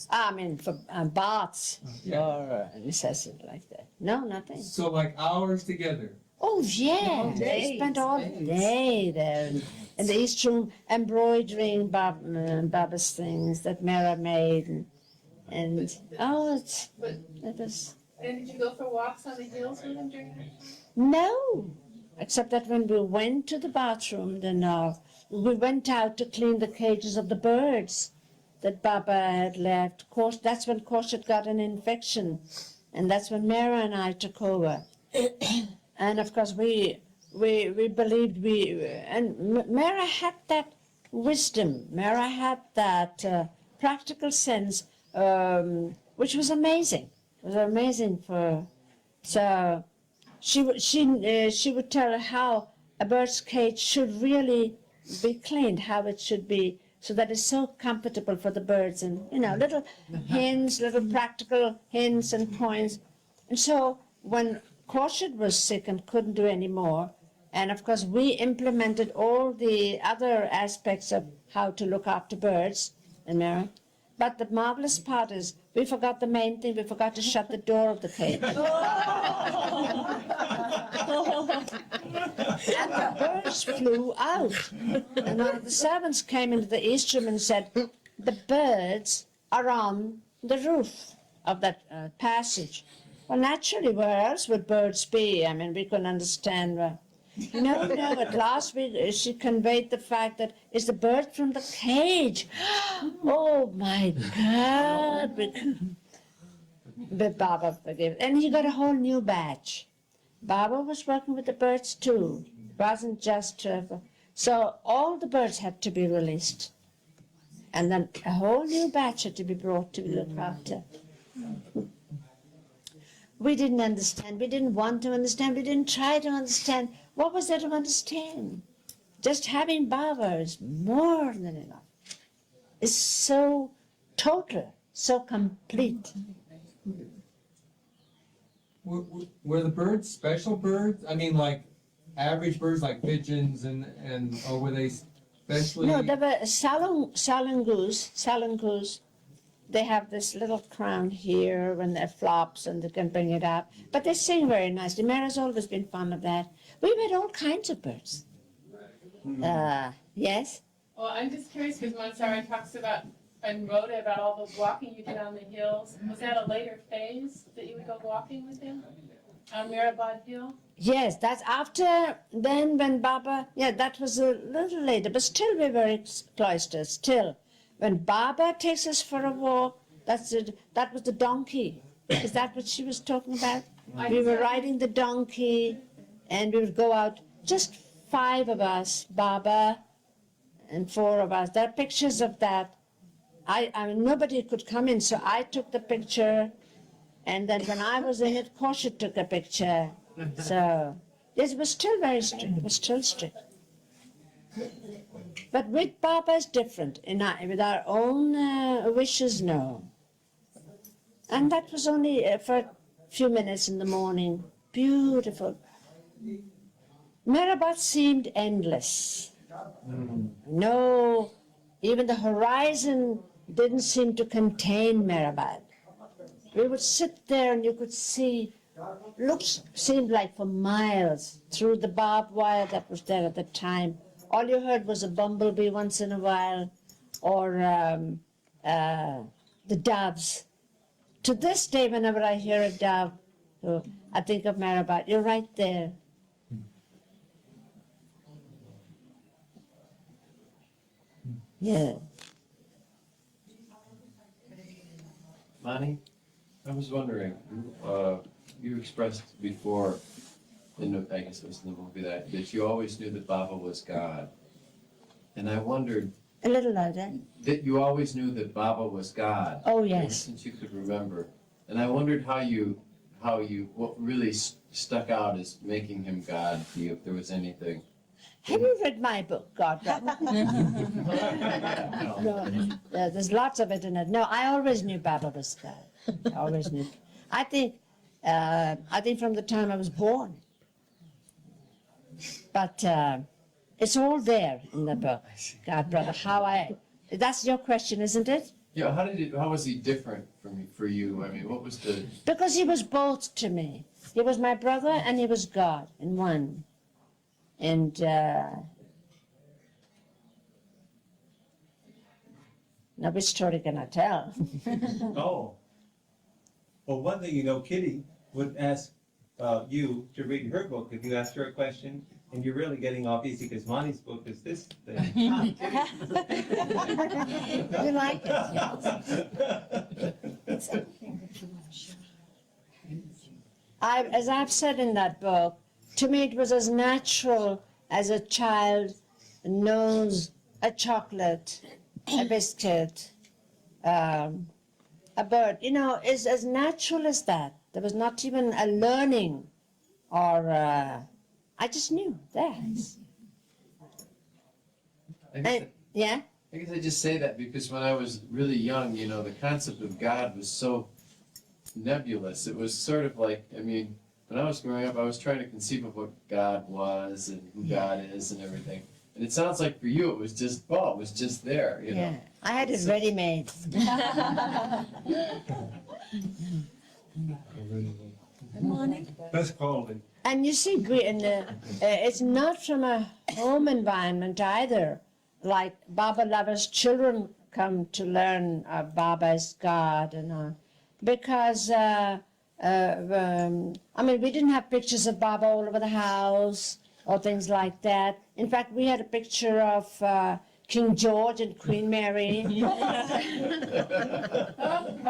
I mean, for baths or necessity like that. No, nothing. So like hours together? Oh, yeah. They spent all day there in the East Room embroidering Baba's things that Mera made. And it was... And did you go for walks on the hills with him during that time? No, except that when we went to the bathroom, then we went out to clean the cages of the birds that Baba had left. Of course, that's when Khorshid got an infection, and that's when Mera and I took over. And of course, we believed and Mera had that wisdom. Mera had that practical sense, which was amazing. It was amazing for. So she would tell her how a bird's cage should really be cleaned, how it should be, so that it's so comfortable for the birds, and little hints, little practical hints and points. And so when Khorshid was sick and couldn't do any more, and of course we implemented all the other aspects of how to look after birds in Mera. But the marvelous part is we forgot the main thing. We forgot to shut the door of the cage. And the birds flew out. And one of the servants came into the East Room and said, the birds are on the roof of that passage. Well, naturally, where else would birds be? I mean, we couldn't understand. No, at last she conveyed the fact that it's the bird from the cage. Oh, my God. But Baba forgave. And he got a whole new batch. Baba was working with the birds, too. It wasn't just... so all the birds had to be released. And then a whole new batch had to be brought to be looked after. We didn't understand. We didn't want to understand. We didn't try to understand. What was there to understand? Just having Baba is more than enough. It's so total, so complete. Were the birds special birds? I mean, like average birds, like pigeons, or were they specially? No, they were salangus. They have this little crown here when they're flops and they can bring it up. But they sing very nicely. Mera's always been fond of that. We've had all kinds of birds. Yes? Well, I'm just curious because Mansari talks about and wrote about all the walking you did on the hills. Was that a later phase that you would go walking with him on Mirabad Hill? Yes, that's after then when Baba, that was a little later, but still we were cloistered, still. When Baba takes us for a walk, that was the donkey. Is that what she was talking about? We were riding the donkey, and we would go out, just 5 of us, Baba and 4 of us. There are pictures of that. I mean, nobody could come in, so I took the picture, and then when I was in it, Kosha took a picture. So, yes, it was still very strict. It was still strict. But with Baba it's different. With our own wishes, no. And that was only for a few minutes in the morning. Beautiful. Meherabad seemed endless. No, even the horizon didn't seem to contain Meherabad. We would sit there and you could see, seemed like for miles through the barbed wire that was there at the time. All you heard was a bumblebee once in a while, or the doves. To this day, whenever I hear a dove, I think of Meherabad. You're right there. Yeah. Mani, I was wondering, you expressed before, I guess it was in the movie, that you always knew that Baba was God. And I wondered... A little louder. That you always knew that Baba was God. Oh, Ever yes. since you could remember. And I wondered what really stuck out as making him God to you, if there was anything. Have you read my book, God? No, there's lots of it in it. No, I always knew Baba was God. I always knew. I think from the time I was born. But it's all there in the book, God, brother. That's your question, isn't it? Yeah, how was he different for you? I mean, what was the... Because he was both to me. He was my brother and he was God in one. And now which story can I tell? Oh. Well, one thing you know, Kitty would ask you to read her book if you asked her a question, and you're really getting off easy because Mani's book is this thing. You like it? As I've said in that book, to me it was as natural as a child knows a chocolate, a biscuit, a bird. You know, it's as natural as that. There was not even a learning or I just knew that. Yeah? I guess I just say that because when I was really young, you know, the concept of God was so nebulous. It was sort of like, I mean, when I was growing up, I was trying to conceive of what God was and who God is and everything. And it sounds like for you, it was just, it was just there, you know. Yeah, I had it ready-made. That's called. And you see, it's not from a home environment either. Like Baba Lava's children come to learn Baba is God and all. Because, I mean, we didn't have pictures of Baba all over the house or things like that. In fact, we had a picture of King George and Queen Mary.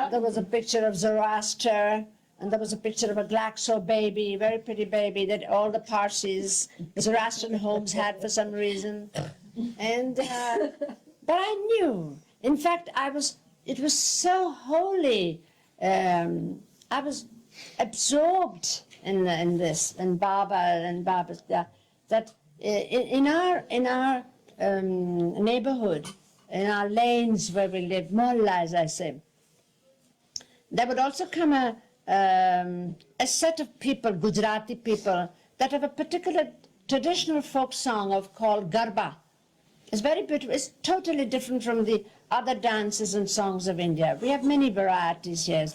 There was a picture of Zoroaster. And there was a picture of a Glaxo baby, very pretty baby that all the Parsis, Zoroastrian homes had for some reason. And, but I knew. In fact, it was so holy. I was absorbed in this, and Baba and Baba's, that in our neighborhood, in our lanes where we lived, Mohalla, as I say, there would also come a set of people, Gujarati people, that have a particular traditional folk song called Garba. It's very beautiful. It's totally different from the other dances and songs of India. We have many varieties here.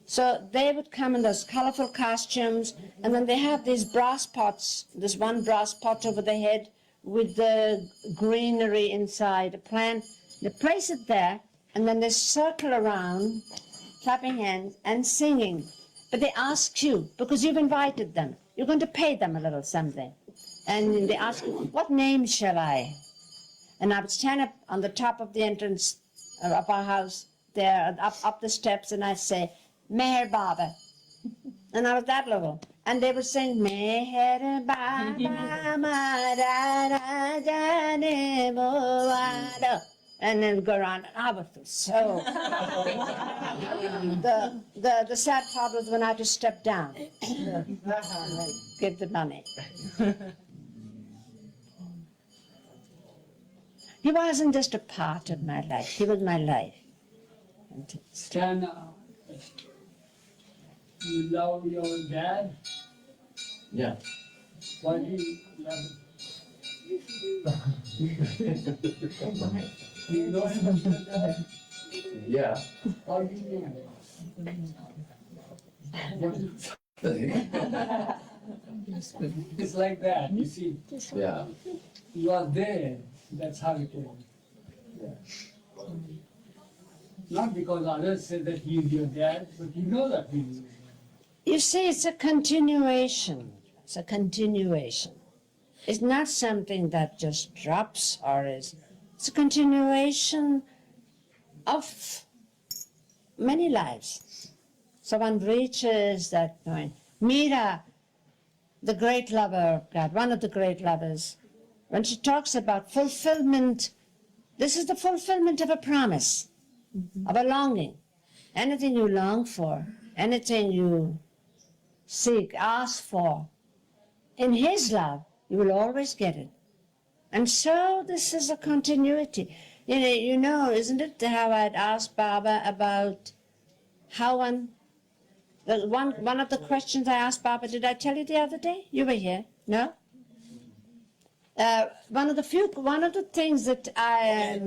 So they would come in those colorful costumes, and then they have these brass pots, this one brass pot over the head with the greenery inside, a plant. They place it there, and then they circle around, clapping hands and singing. But they ask you, because you've invited them, you're going to pay them a little something. And they ask you, what name shall I? And I would stand up on the top of the entrance of our house there, up the steps, and I'd say, Meher Baba. And I was that level. And they would sing, Meher Baba Mara Jane Moada. And then go around. And I would feel so. The sad part was when I had to step down and then give the money. He wasn't just a part of my life. He was my life. Can you love your dad? Yeah. Why do you love him? You know him? Yeah. How do you know him? It's like that, you see. Yeah. You are there, that's how it is. Yeah. Not because others say that he is your dad, but you know that he is your dad. You see, it's a continuation. It's a continuation. It's not something that just drops or is. It's a continuation of many lives. So one reaches that point. Meera, the great lover of God, one of the great lovers, when she talks about fulfillment, this is the fulfillment of a promise, of a longing. Anything you long for, anything you seek, ask for, in His love, you will always get it. And so this is a continuity. You know, isn't it how I'd asked Baba about how one of the questions I asked Baba, did I tell you the other day? You were here, no? One of the things that I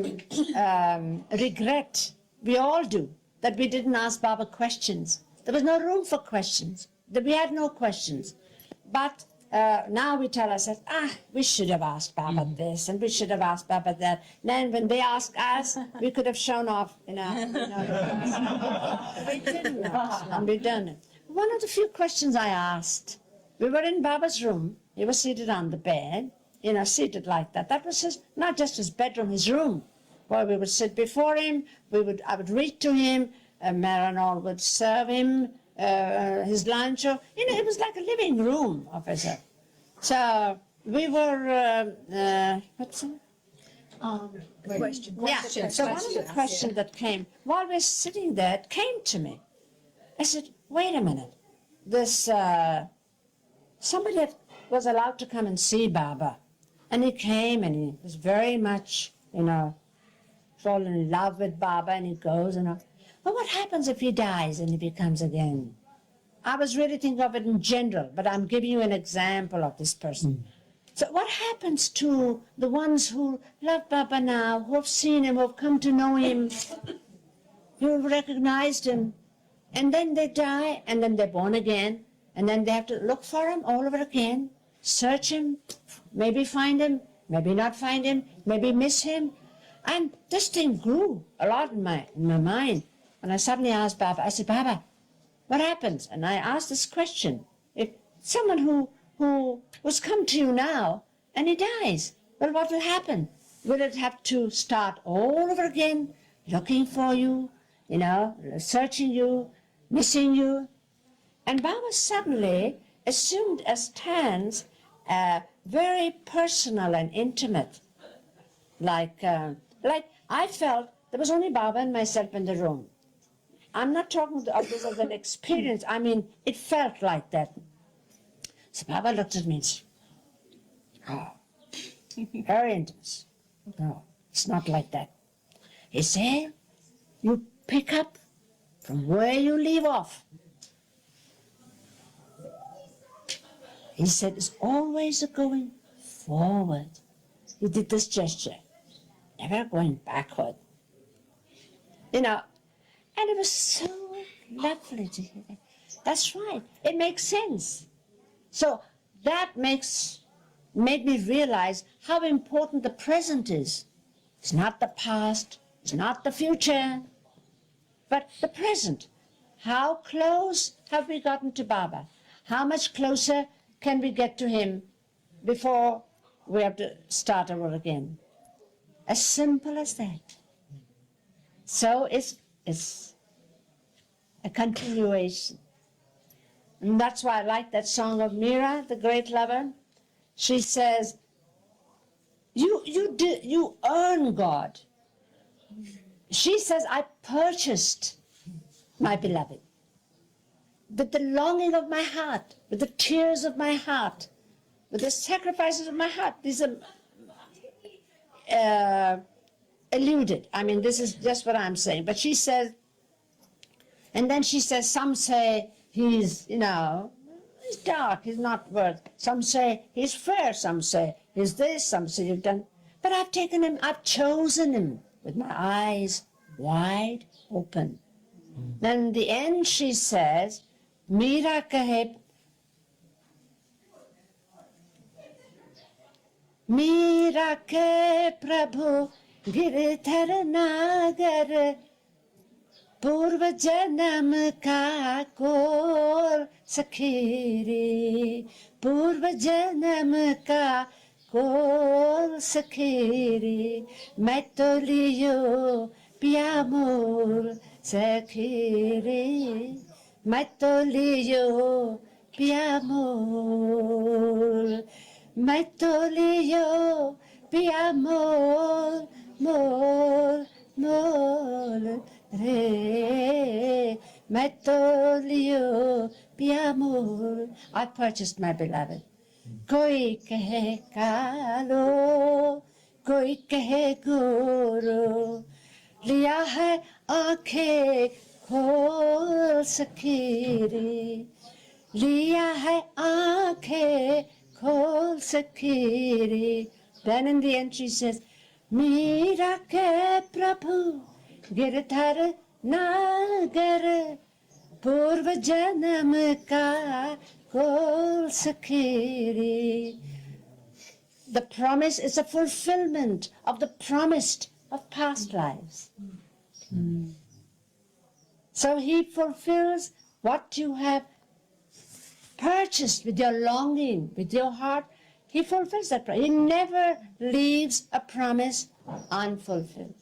regret, we all do, that we didn't ask Baba questions. There was no room for questions. We had no questions. But now we tell ourselves, we should have asked Baba this and we should have asked Baba that. Then when they ask us, we could have shown off, We didn't ask, and we done it. One of the few questions I asked, we were in Baba's room. He was seated on the bed, seated like that. That was not just his bedroom, his room, where we would sit before him. I would read to him. Maranol would serve him his lunch. It was like a living room of his. So we were. What's it? Question. Yeah. So one of the questions that came while we were sitting there, it came to me. I said, "Wait a minute. This somebody that was allowed to come and see Baba, and he came and he was very much, fallen in love with Baba, and he goes and all. But what happens if he dies and if he comes again?" I was really thinking of it in general, but I'm giving you an example of this person. So what happens to the ones who love Baba now, who have seen him, who have come to know him, who have recognized him, and then they die, and then they're born again, and then they have to look for him all over again, search him, maybe find him, maybe not find him, maybe miss him. And this thing grew a lot in my mind. And I suddenly asked Baba, I said, "Baba, what happens?" And I asked this question. If someone who was come to you now and he dies, well, what will happen? Will it have to start all over again, looking for you, searching you, missing you? And Baba suddenly assumed a stance very personal and intimate. Like I felt there was only Baba and myself in the room. I'm not talking of this as an experience. I mean, it felt like that. So Baba looked at me and said, very intimate. No, it's not like that. He said, you pick up from where you leave off. He said, it's always a going forward. He did this gesture, never going backward. And it was so lovely to hear that. That's right. It makes sense. So that made me realize how important the present is. It's not the past, it's not the future, but the present. How close have we gotten to Baba? How much closer can we get to him before we have to start over again? As simple as that. So it's a continuation. And that's why I like that song of Meera, the great lover. She says, you earn God. She says, I purchased my beloved with the longing of my heart, with the tears of my heart, with the sacrifices of my heart. These are alluded. I mean, this is just what I'm saying. But she says, and then she says, some say he's, he's dark, he's not worth. Some say he's fair, some say he's this, some say you've done. But I've taken him, I've chosen him with my eyes wide open. Then in the end she says, Meera kahe, Meera ke Prabhu girdhar nagar, पूर्व जन्म का core सखेरे, पूर्व जन्म का core सखेरे, मैं तो लियो पिया मोर सखेरे, मैं तो लियो पिया मोर, मैं तो लियो पिया मोर, मोर, मोर Re, Matolio, Piamur, I purchased my beloved. Koi kahe kalo, koi kahe guru, liya hai aankheं khol sakiri, liya hai aankheं khol sakiri. Then in the end she says, Meera ke Prabhu Girdhar नागर पूर्व जन्म का कोल सखेरे. The promise is a fulfillment of the promised of past lives. So he fulfills what you have purchased with your longing, with your heart. He fulfills that promise. He never leaves a promise unfulfilled.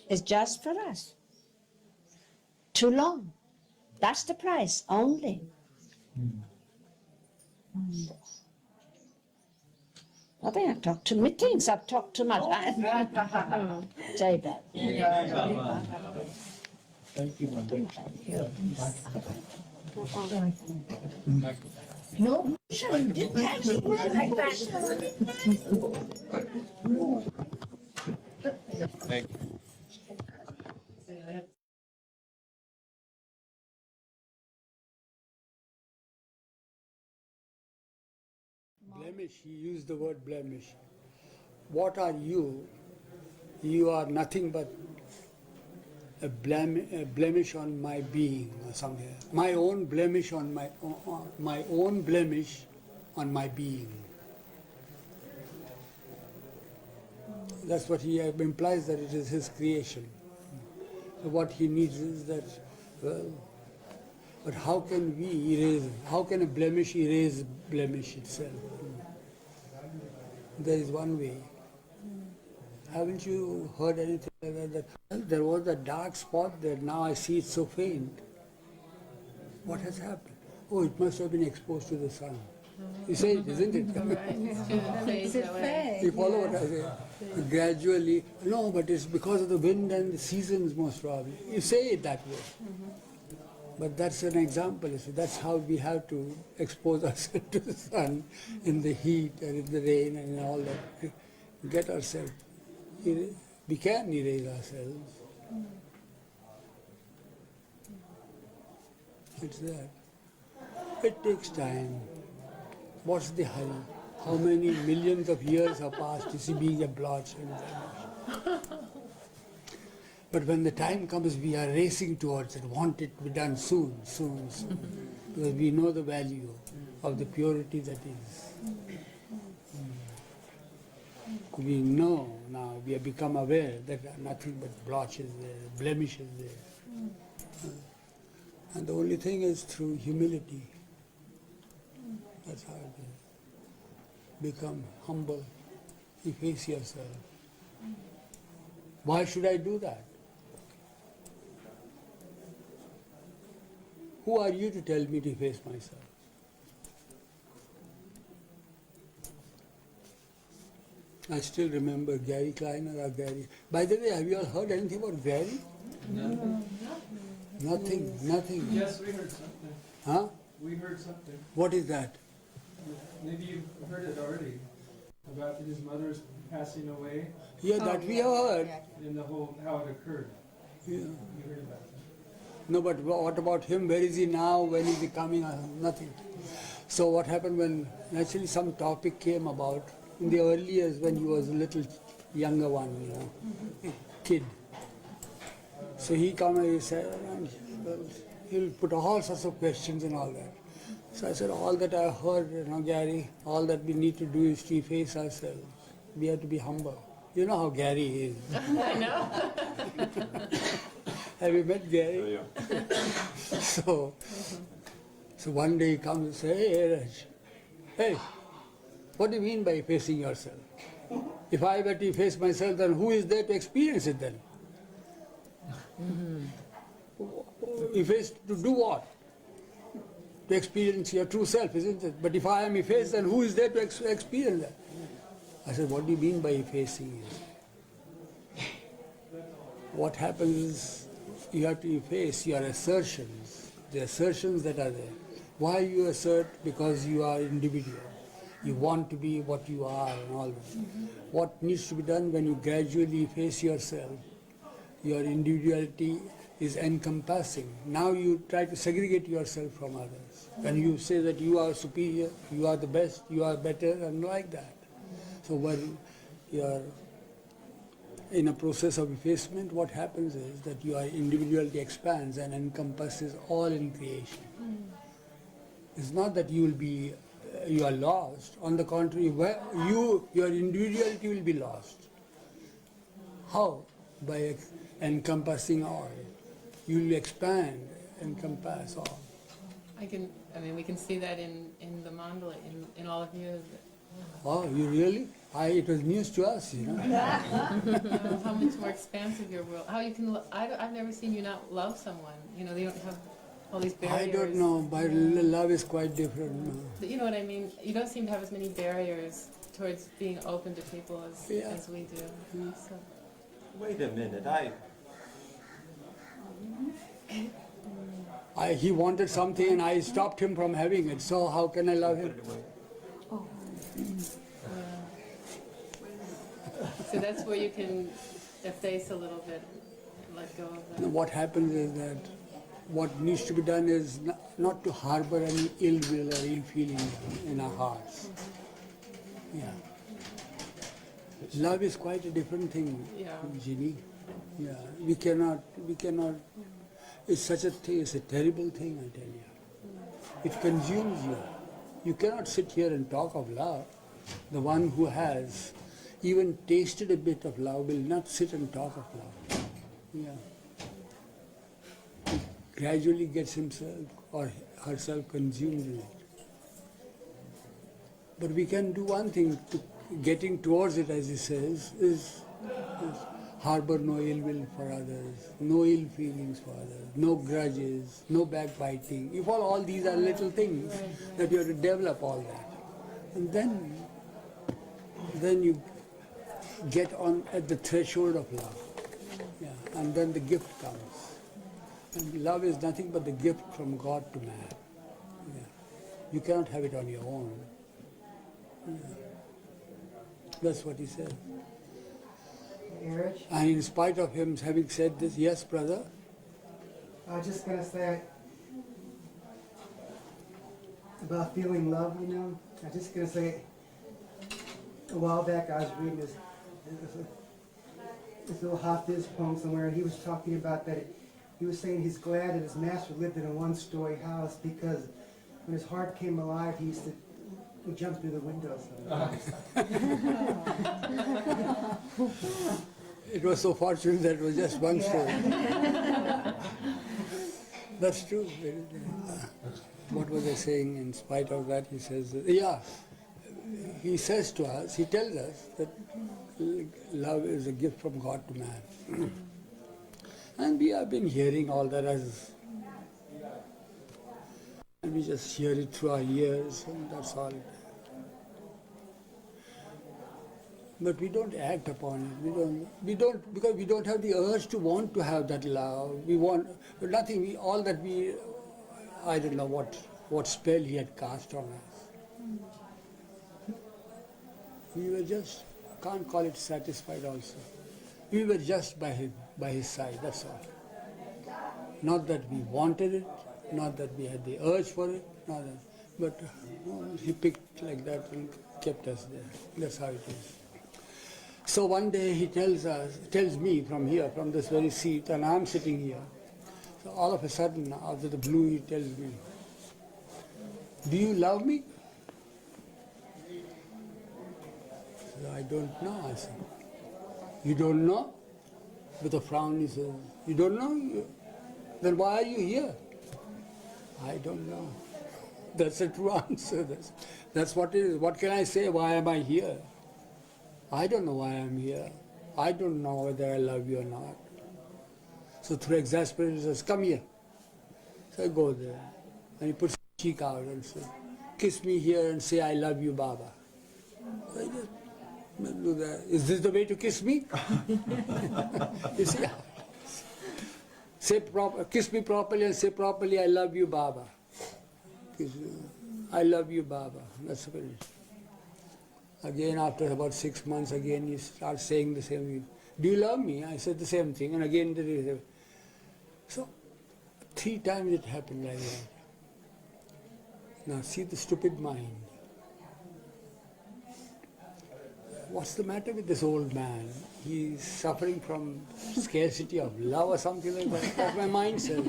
It's just for us. Too long. That's the price only. I think I've talked too many things. I've talked too much. Say that. Thank you, Mandali. No, you didn't actually work like that. Thank you. Blemish, he used the word blemish. What are you? You are nothing but a blemish on my being or something. My own blemish on my own blemish on my being. That's what he implies, that it is his creation. So what he needs is that, well, but how can we erase, how can a blemish erase blemish itself? There is one way. Haven't you heard anything like that? There was a dark spot there, now I see it so faint. What has happened? Oh, it must have been exposed to the sun. You say it, isn't it? You follow what I say? Gradually, no, but it's because of the wind and the seasons most probably. You say it that way. But that's an example. So that's how we have to expose ourselves to the sun in the heat and in the rain and in all that. Get ourselves. We can erase ourselves. It's that. It takes time. What's the hurry? How many millions of years have passed to see being a blotch and vanish? But when the time comes, we are racing towards it, want it to be done soon, soon, soon. Because we know the value of the purity that is. We know now, we have become aware that nothing but blotch is there, blemish is there. And the only thing is through humility. That's how it is. Become humble, efface yourself. Why should I do that? Who are you to tell me to face myself? I still remember Gary Kleiner or Gary. By the way, have you all heard anything about Gary? No. Nothing. Yes, we heard something. Huh? We heard something. What is that? Maybe you've heard it already about his mother's passing away Yeah, that we have heard. and the whole how it occurred. Yeah. You heard about that. No, but what about him? Where is he now? When is he coming? Nothing. So what happened when actually some topic came about in the early years when he was a little younger one, a kid. So he come and he said, he'll put all sorts of questions and all that. So I said, all that I heard, Gary, all that we need to do is to face ourselves. We have to be humble. You know how Gary is. I know. Have you met Gary? So one day he comes and says, hey, Eruch, hey, what do you mean by facing yourself? If I were to face myself, then who is there to experience it then? You face to do what? To experience your true self, isn't it? But if I am effaced, then who is there to experience that? I said, what do you mean by effacing it? What happens is you have to efface your assertions, the assertions that are there. Why you assert? Because you are individual. You want to be what you are and all that. What needs to be done when you gradually face yourself, your individuality is encompassing. Now you try to segregate yourself from others. And you say that you are superior, you are the best, you are better, and like that. So when you are in a process of effacement, what happens is that your individuality expands and encompasses all in creation. It's not that you are lost. On the contrary, your individuality will be lost. How? By encompassing all. You will expand, encompass all. We can see that in the mandala, in all of you. Oh, you really? It was news to us, How much more expansive your world. How you can, I've never seen you not love someone. They don't have all these barriers. I don't know, but love is quite different. But you know what I mean? You don't seem to have as many barriers towards being open to people as we do. So. Wait a minute, He wanted something and I stopped him from having it, so how can I love him? So that's where you can efface a little bit, let go of that. What happens is that what needs to be done is not to harbor any ill will or ill feeling in our hearts. Yeah. Love is quite a different thing, Ginny. Yeah. We cannot, it's such a thing, it's a terrible thing, I tell you. It consumes you. You cannot sit here and talk of love. The one who has even tasted a bit of love will not sit and talk of love. Yeah. He gradually gets himself or herself consumed in it. But we can do one thing, getting towards it, as he says, is harbor no ill will for others, no ill feelings for others, no grudges, no backbiting. If all these are little things that you have to develop all that. And then you get on at the threshold of love. Yeah. And then the gift comes. And love is nothing but the gift from God to man. Yeah. You cannot have it on your own. Yeah. That's what he said. Eruch? And in spite of him having said this, yes, brother? I was just going to say about feeling love, I was just going to say a while back I was reading this little Hafiz poem somewhere, and he was talking about that. He was saying he's glad that his master lived in a one-story house because when his heart came alive, he used to jump through the windows. It was so fortunate that it was just one story. That's true. What was I saying? In spite of that, he says, he says to us, he tells us that love is a gift from God to man. And we have been hearing all that as We just hear it through our ears, and that's all. But we don't act upon it. We don't because we don't have the urge to want to have that love. We want nothing. I don't know what spell he had cast on us. We were just, can't call it satisfied also. We were just by his side, that's all. Not that we wanted it, not that we had the urge for it, but he picked like that and kept us there. That's how it is. So one day he tells me from here, from this very seat, and I'm sitting here. So all of a sudden, out of the blue, he tells me, "Do you love me?" So I don't know, I said. "You don't know?" With a frown he says, "You don't know? Then why are you here?" "I don't know." That's a true answer. That's what it is. What can I say? Why am I here? I don't know why I'm here. I don't know whether I love you or not. So through exasperation he says, "Come here." So I go there. And he puts his cheek out and says, "Kiss me here and say I love you, Baba." So I just do that. Is this the way to kiss me? You see? Kiss me properly and say properly, "I love you, Baba." I love you, Baba. That's it. Again, after about 6 months, again he starts saying the same thing. "Do you love me?" I said the same thing, and again did it. So 3 times it happened like that. Now see the stupid mind. What's the matter with this old man? He's suffering from scarcity of love or something like that. That's my mind says.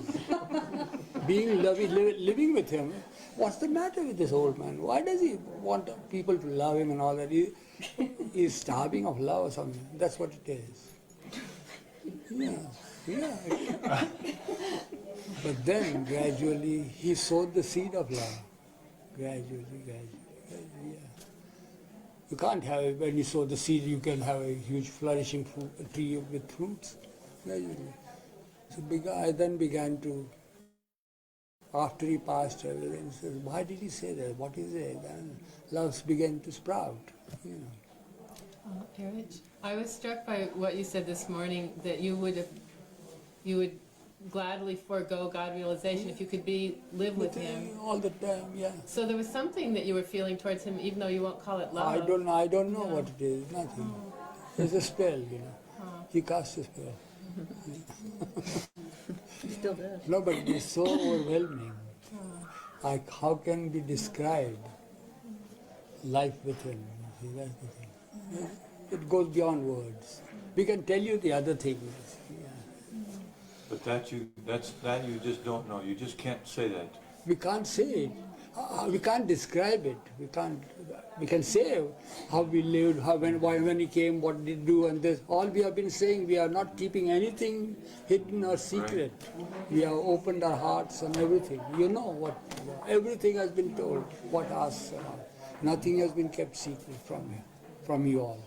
Being living with him, what's the matter with this old man? Why does he want people to love him and all that? He's starving of love or something. That's what it is. Yeah. But then gradually he sowed the seed of love. Gradually, yeah. You can't have it, when you sow the seed, you can have a huge flourishing tree with fruits. Gradually. So I then began to, after he passed away, he says, "Why did he say that? What is it?" And love began to sprout. Eruch, I was struck by what you said this morning, that you would gladly forego God realization if you could live with him all the time. Yeah. So there was something that you were feeling towards him, even though you won't call it love. I don't know what it is. Nothing. It's a spell, He cast a spell. He still does. No, but it's so overwhelming. How can we describe life with him? See, that's the thing. It goes beyond words. We can tell you the other things. But that you just don't know. You just can't say that. We can't say it. We can't describe it. We can say how we lived, when he came, what did he do, and this. All we have been saying, we are not keeping anything hidden or secret. Right. We have opened our hearts and everything. You know what? Everything has been told. What us? Nothing has been kept secret from you all.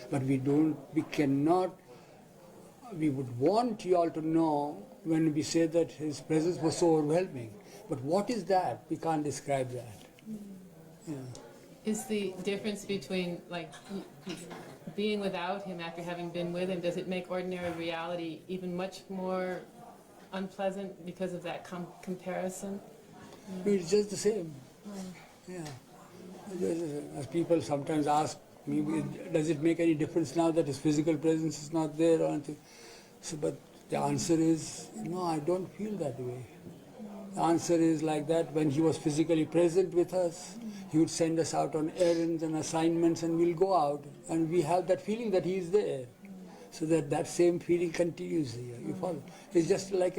But we cannot. We would want you all to know when we say that his presence was so overwhelming. But what is that? We can't describe that. Yeah. Is the difference between being without him after having been with him, does it make ordinary reality even much more unpleasant because of that comparison? It's just the same. Yeah. As people sometimes ask me, does it make any difference now that his physical presence is not there or anything? So, but the answer is, no, I don't feel that way. The answer is like that, when he was physically present with us, he would send us out on errands and assignments and we'll go out and we have that feeling that he is there. So that same feeling continues here, you follow? It's just like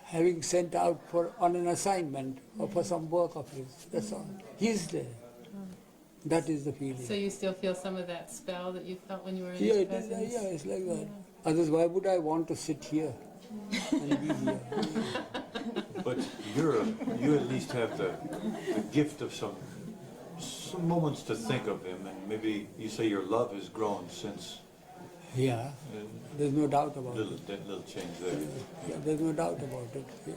having sent out on an assignment or for some work of his, that's all. He's there. That is the feeling. So you still feel some of that spell that you felt when you were in his presence? Yeah, it's like that. Otherwise, why would I want to sit here and be here? But you at least have the gift of some moments to think of him, and maybe you say your love has grown since. Yeah, there's no doubt about it. That little change there. Yeah, there's no doubt about it, yeah.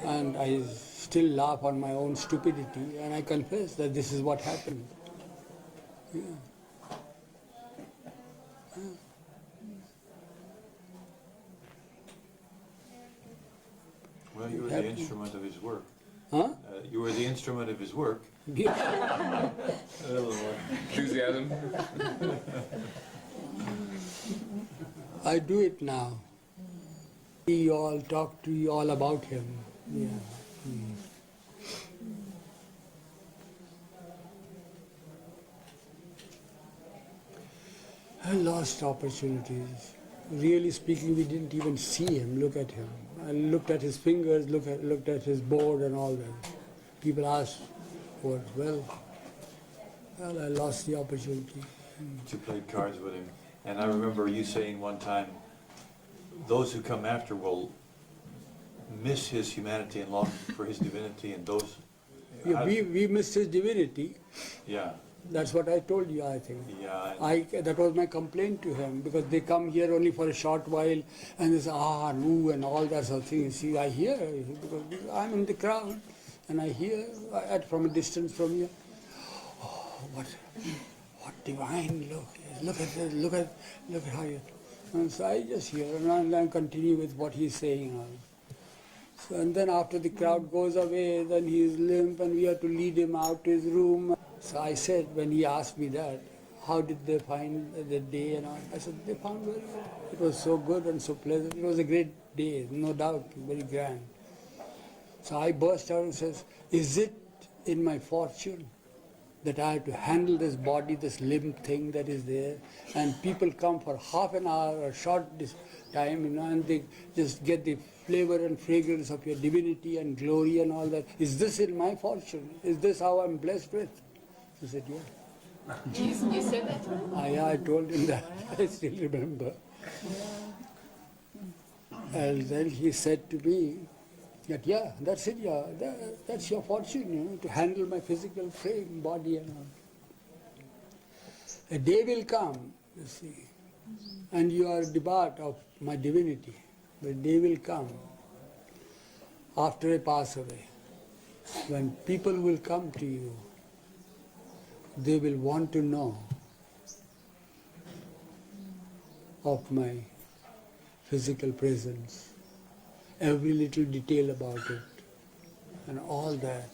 And I still laugh on my own stupidity, and I confess that this is what happened. Yeah. Well, you were the instrument of his work. Huh? You were the instrument of his work. Yeah. A little more enthusiasm. I do it now. We all talk to you all about him. Yeah. I lost opportunities. Really speaking, we didn't even see him, look at him. I looked at his fingers, looked at his board and all that. People asked for it. Well, I lost the opportunity. You played cards with him. And I remember you saying one time, those who come after will miss his humanity and long for his divinity, and those... Yeah, we missed his divinity. Yeah. That's what I told you, I think. Yeah. That was my complaint to him, because they come here only for a short while and they say, no, and all that sort of thing. See, I hear, because I'm in the crowd, and I hear from a distance from here, oh, what divine look at how you... And so I just hear, and I continue with what he's saying. So, and then after the crowd goes away, then he's limp, and we have to lead him out to his room. So I said, when he asked me that, how did they find the day and all? I said, they found very good. It was so good and so pleasant. It was a great day, no doubt, very grand. So I burst out and says, is it in my fortune that I have to handle this body, this limp thing that is there, and people come for half an hour or short time, and they just get the flavor and fragrance of your divinity and glory and all that. Is this in my fortune? Is this how I'm blessed with? He said, yeah. You said that to him? Yeah, I told him that. I still remember. And then he said to me that, yeah, that's it, yeah, that's your fortune, to handle my physical frame, body and all. A day will come, you see, and you are debarred of my divinity. The day will come after I pass away, when people will come to you. They will want to know of my physical presence, every little detail about it, and all that.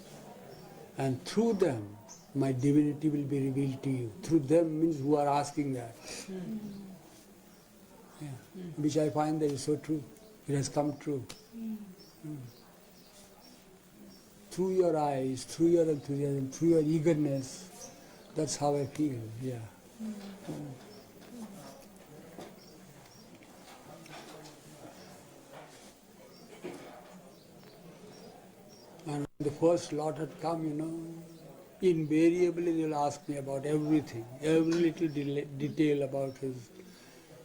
And through them, my divinity will be revealed to you. Through them means who are asking that. Yeah. Which I find that is so true. It has come true. Through your eyes, through your enthusiasm, through your eagerness, that's how I feel, yeah. And when the first lot had come, invariably they'll ask me about everything, every little detail about his,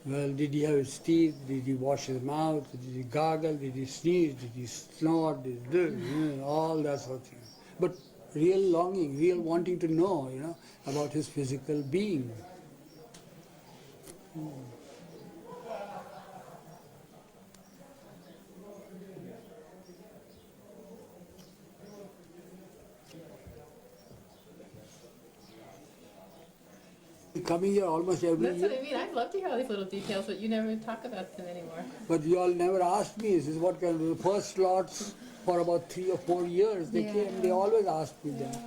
well, did he have his teeth, did he wash his mouth, did he gargle, did he sneeze, did he snort, all that sort of thing. But real longing, real wanting to know, about his physical being. Coming here almost every That's year. what I mean. I'd love to hear all these little details, but you never talk about them anymore. But you all never asked me, this is what kind of the first slots for about 3 or 4 years they came, they always asked me that.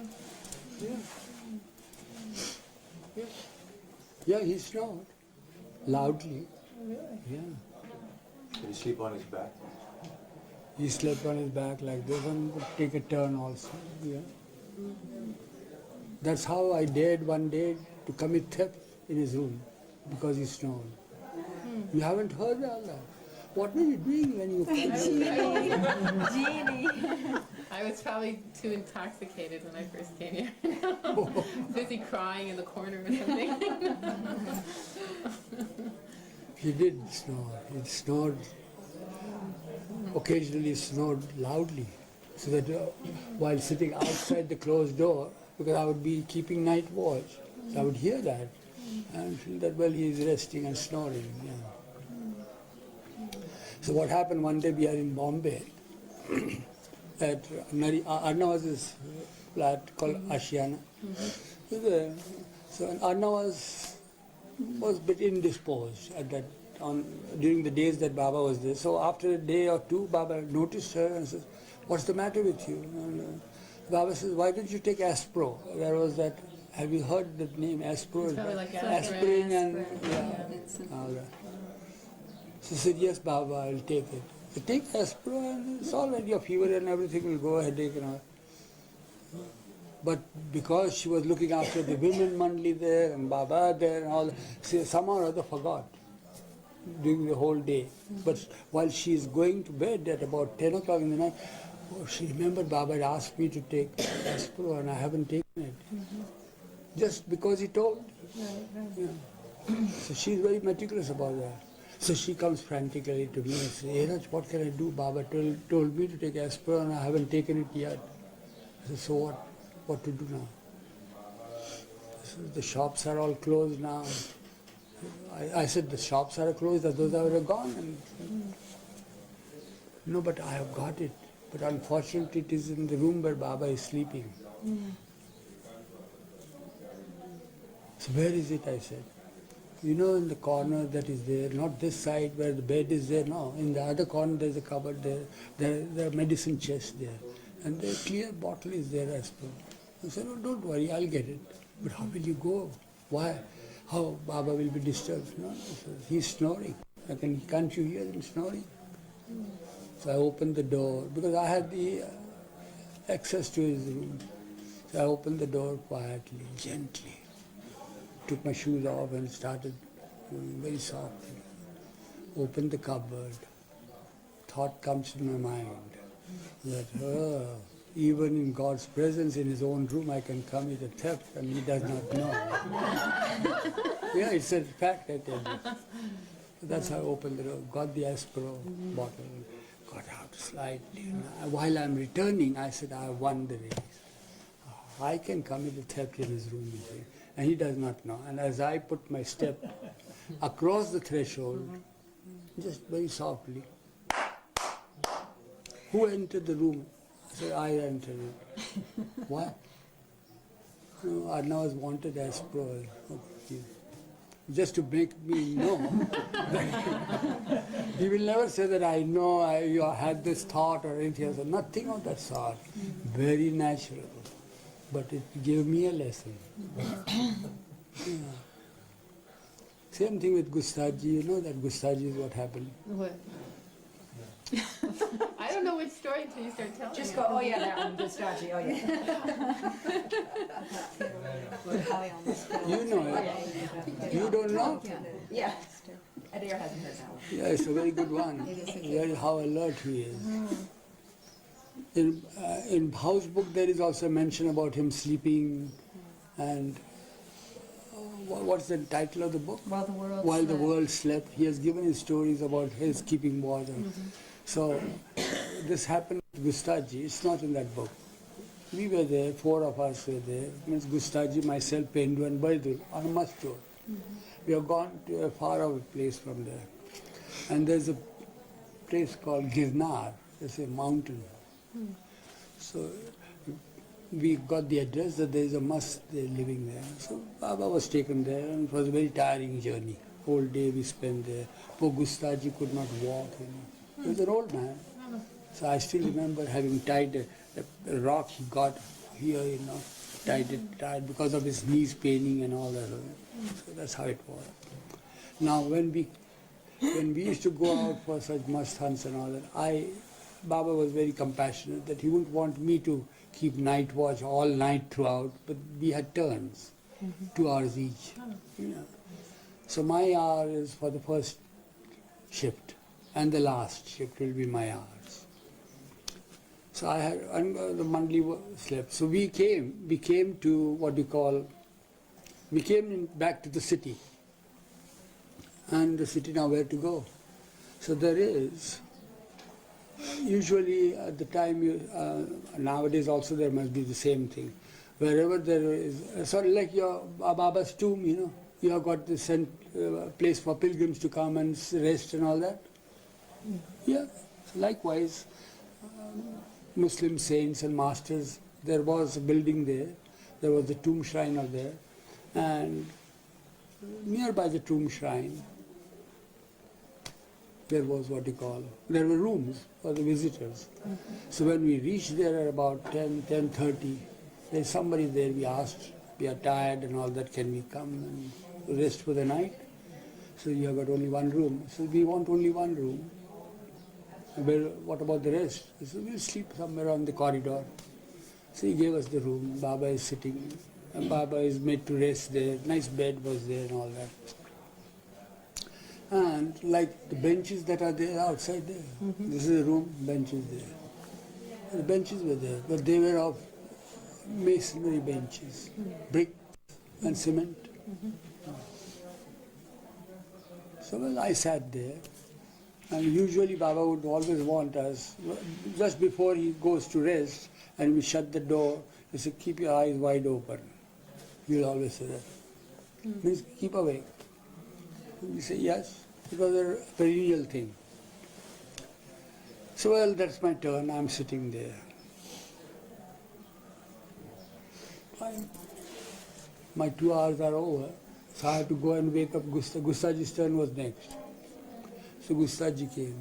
Yeah, he snored loudly. Really? Yeah. Did he sleep on his back? He slept on his back like this and would take a turn also. Yeah. That's how I dared one day to commit theft in his room, because he snored. You haven't heard all that? What were you doing when you Genie. I was probably too intoxicated when I first came here. Busy crying in the corner or something. He did snore. He snored, occasionally snored loudly, so that while sitting outside the closed door, because I would be keeping night watch, I would hear that and feel that, well, he is resting and snoring. Yeah. So what happened one day, we are in Bombay, at Arnavaz's flat called Ashiana. So Arna was a bit indisposed at that during the days that Baba was there. So after a day or two, Baba noticed her and says, "What's the matter with you?" And Baba says, "Why don't you take Aspro?" There was that. Have you heard the name Aspro? It's probably like aspirin and aspirin, all that. So she said, "Yes, Baba, I'll take it." So take Aspro and it's all right. Your fever and everything will go, headache and all. But because she was looking after the women Mandali there and Baba there and all, she somehow or other forgot during the whole day. But while she is going to bed at about 10 o'clock in the night, she remembered Baba had asked me to take Aspro and I haven't taken it. Just because he told. So she is very meticulous about that. So she comes frantically to me and says, "Eruch, what can I do? Baba told me to take Aspro and I haven't taken it yet." I said, "So what? What to do now?" So the shops are all closed now. I said, "The shops are closed, those are gone." And, "No, but I have got it. But unfortunately it is in the room where Baba is sleeping." "So where is it?" I said. "You know, in the corner that is there, not this side where the bed is there, no. In the other corner there is a cupboard there. There are medicine chests there. And the clear bottle is there as well." I said, "Oh, don't worry, I'll get it." "But how will you go? Why? How Baba will be disturbed?" "No, he's snoring. Can't you hear him snoring?" So I opened the door because I had the access to his room. So I opened the door quietly, gently. Took my shoes off and started very softly. Opened the cupboard. Thought comes to my mind that even in God's presence in his own room I can commit a theft and he does not know. Yeah, it's a fact, I tell you. So that's how I opened the door, got the Aspro bottle, got out slightly. And while I'm returning, I said, "I won the race. I can commit a theft in his room, and he does not know." And as I put my step across the threshold, just very softly, "Who entered the room?" I said, "I entered it." "What?" "No, Arnavaz wanted Aspro." Okay. Just to make me know. He will never say that I know you had this thought or anything else. Nothing of that sort. Very natural. But it gave me a lesson. Yeah. Same thing with Gustaji. You know that Gustaji is what happened. What? I don't know which story until you start telling Just me. go, "Oh yeah, that one, Gustaji, oh yeah." You know it. You don't know? Yeah. Adair hasn't heard that one. Yeah, it's a very good one. Very how alert he is. In House book there is also a mention about him sleeping and what's the title of the book? While the World Slept. He has given his stories about his keeping watch. So this happened with Gustaji. It's not in that book. We were there, 4 of us were there. Means Gustaji, myself, Pendu and Baidul on a must tour. We have gone to a far away place from there. And there's a place called Girnar. It's a mountain. So we got the address that there is a must living there. So Baba was taken there and it was a very tiring journey. Whole day we spent there. Poor Gustaji could not walk. He was an old man. So I still remember having tied a rock he got here, tied because of his knees paining and all that. So that's how it was. Now when we used to go out for such must hunts and all that, Baba was very compassionate that he wouldn't want me to keep night watch all night throughout, but we had turns, 2 hours each. So my hour is for the first shift and the last shift will be my hours. So I had the Mandali slept. So we came to back to the city. And the city now where to go. So there is, usually at the time, nowadays also there must be the same thing. Wherever there is, sort of like your Baba's tomb, you have got this place for pilgrims to come and rest and all that. Yeah, so likewise, Muslim saints and masters. There was a building there. There was the tomb shrine of there. And nearby the tomb shrine, there was what you call, there were rooms for the visitors. So when we reached there at about 10:30, there's somebody there. We asked, we are tired and all that, can we come and rest for the night? So you have got only one room. So we want only one room. Well, what about the rest? So we'll sleep somewhere on the corridor. So he gave us the room. Baba is sitting, and Baba is made to rest there. Nice bed was there and all that. And like the benches that are there outside there, this is the room, benches there. The benches were there, but they were of masonry benches, brick and cement. So well, I sat there, and usually Baba would always want us, just before he goes to rest, and we shut the door, he said, keep your eyes wide open. He will always say that. Means keep awake. We say yes, it was a perennial thing. So well, that's my turn, I'm sitting there. Fine. My 2 hours are over, so I had to go and wake up Gusta. Gustaji's turn was next. So Gustaji came.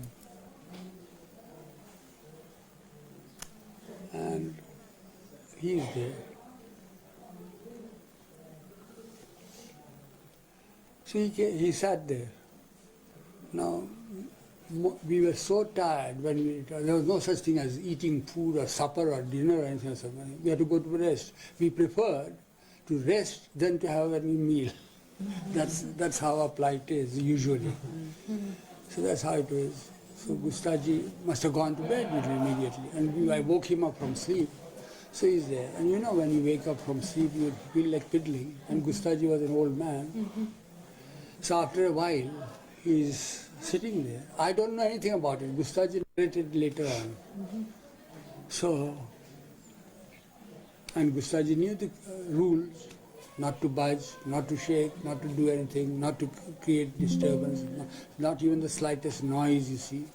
And he is there. So he sat there. Now, we were so tired when there was no such thing as eating food or supper or dinner or anything like that. We had to go to rest. We preferred to rest than to have any meal. That's how our plight is usually. So that's how it is. So Gustaji must have gone to bed immediately, and I woke him up from sleep. So he's there. And you know, when you wake up from sleep, you feel like piddling. And Gustaji was an old man. So after a while, he's sitting there. I don't know anything about it. Gustaji narrated later on. So, and Gustaji knew the rules, not to budge, not to shake, not to do anything, not to create disturbance, not even the slightest noise, you see.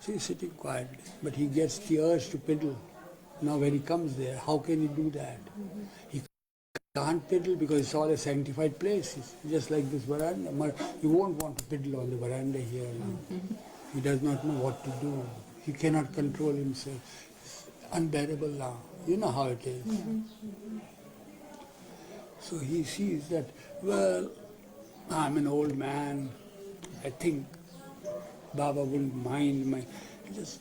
So he's sitting quietly, but he gets the urge to piddle. Now when he comes there, how can he do that? He can't piddle because it's all a sanctified place. It's just like this veranda. He won't want to piddle on the veranda here now. He does not know what to do. He cannot control himself. It's unbearable now. You know how it is. So he sees that, well, I'm an old man. I think Baba wouldn't mind my just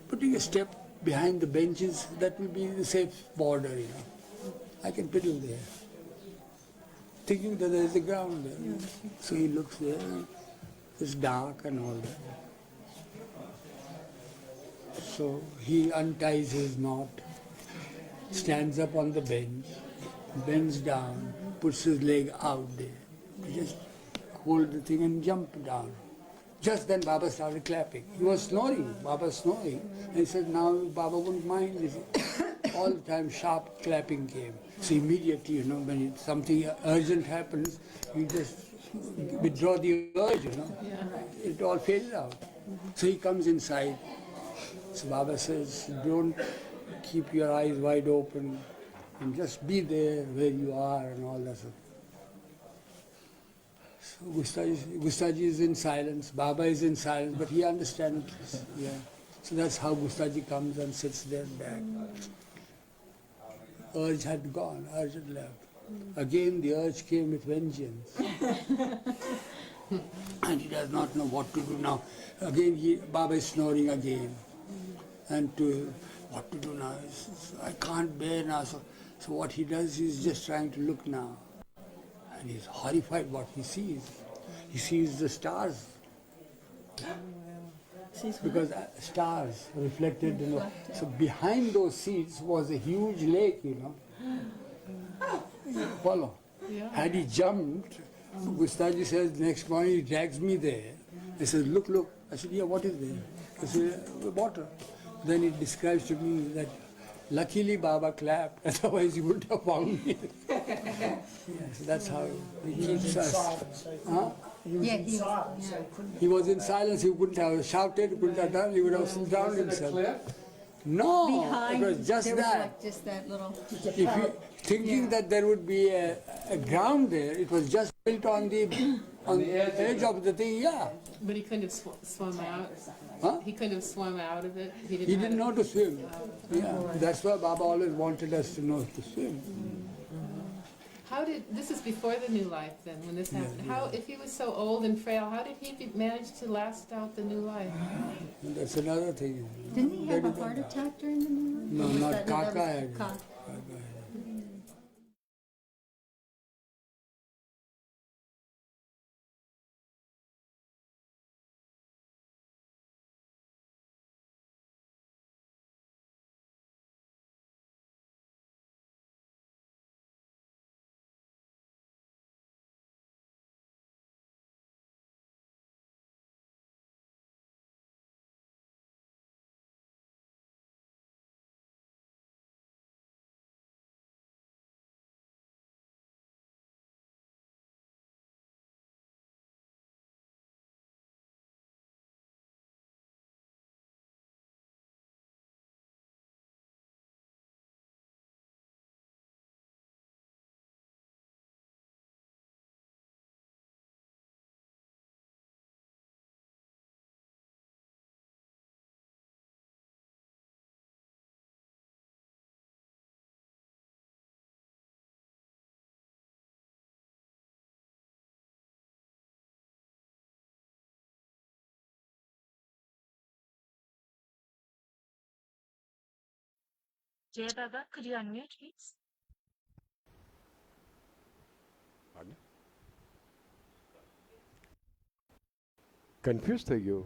putting a step behind the benches. That will be the safe border, you know. I can piddle there, thinking that there is a ground there. So he looks there, and it's dark and all that. So he unties his knot, stands up on the bench, bends down, puts his leg out there, just hold the thing and jump down. Just then Baba started clapping. He was snoring, Baba snoring. And he said, now Baba wouldn't mind. All the time sharp clapping came. So immediately, you know, when something urgent happens, you just withdraw the urge, you know. It all fades out. So he comes inside. So Baba says, don't keep your eyes wide open and just be there where you are and all that stuff. So Gustaji is in silence, Baba is in silence, but he understands this. Yeah. So that's how Gustaji comes and sits there back. Urge had gone, urge had left. Again the urge came with vengeance. And he does not know what to do now. Again Baba is snoring again. And what to do now? I can't bear now. So what he does is just trying to look now. And he's horrified what he sees. He sees the stars. Because stars reflected, you know. So behind those seats was a huge lake, you know. Follow. Had he jumped, Gustaji says, next morning he drags me there. He says, look. I said, yeah, what is there? He said, water. Then it describes to me that luckily Baba clapped, otherwise he wouldn't have found me. Yes, that's how he keeps us. Huh? He was Yeah, in he was, silence. yeah. He was in silence. He couldn't have shouted, couldn't have done. He would have drowned himself. No, Behind, it was just there was that. like just that little. If you thinking Yeah. that there would be a ground there, it was just built on the edge of the thing. Yeah, But he couldn't have swum out? huh? He couldn't have swum out of it? He didn't know to swim. Yeah, that's why Baba always wanted us to know to swim. How did, this is before the new life then, when this happened. How, if he was so old and frail, how did he manage to last out the new life? And that's another thing. Didn't he have a heart attack during the new life? No, Or was not that another- Kaka had it. Kaka. Jay Baba, could you unmute, please? Pardon? Confused are you?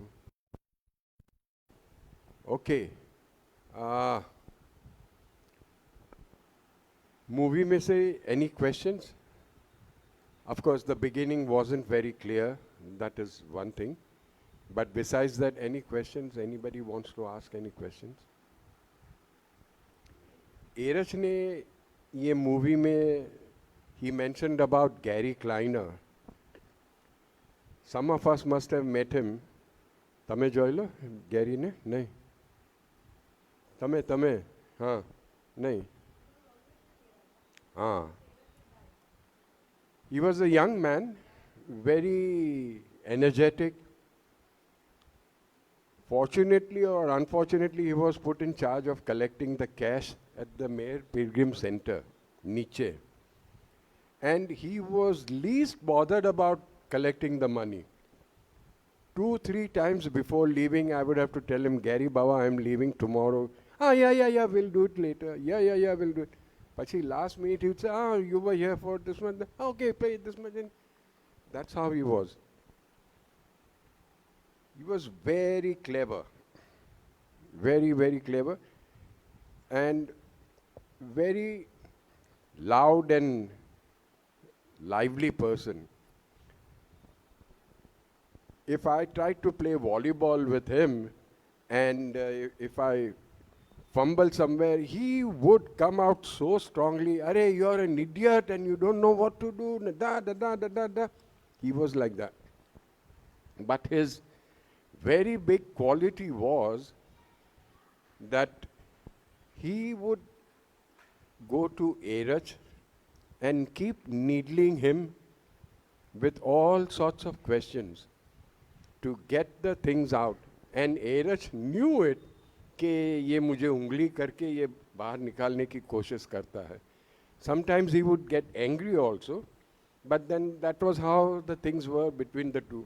Okay. Movie में से any questions? Of course, the beginning wasn't very clear. That is one thing. But besides that, any questions? Anybody wants to ask any questions? Eruch ने ये movie में he mentioned about Gary Kleiner. Some of us must have met him. તમે જોયેલો ગેરી ને નહીં તમે હા નહીં હા he was a young man, very energetic. Fortunately or unfortunately, he was put in charge of collecting the cash at the Mayor Pilgrim Center, Niche. And he was least bothered about collecting the money. 2-3 times before leaving, I would have to tell him, Gary Baba, I'm leaving tomorrow. Yeah, we'll do it later. Yeah, we'll do it. But last minute, he would say, you were here for this much. Okay, pay this much. And that's how he was. He was very clever. Very, very clever. And very loud and lively person. If I tried to play volleyball with him and if I fumble somewhere, he would come out so strongly, Arey, you're an idiot and you don't know what to do, da. He was like that. But his very big quality was that he would go to Eruch and keep needling him with all sorts of questions to get the things out. And Eruch knew it कि ये मुझे उंगली करके ये बाहर निकालने की कोशिश करता है. Sometimes he would get angry also, but then that was how the things were between the two.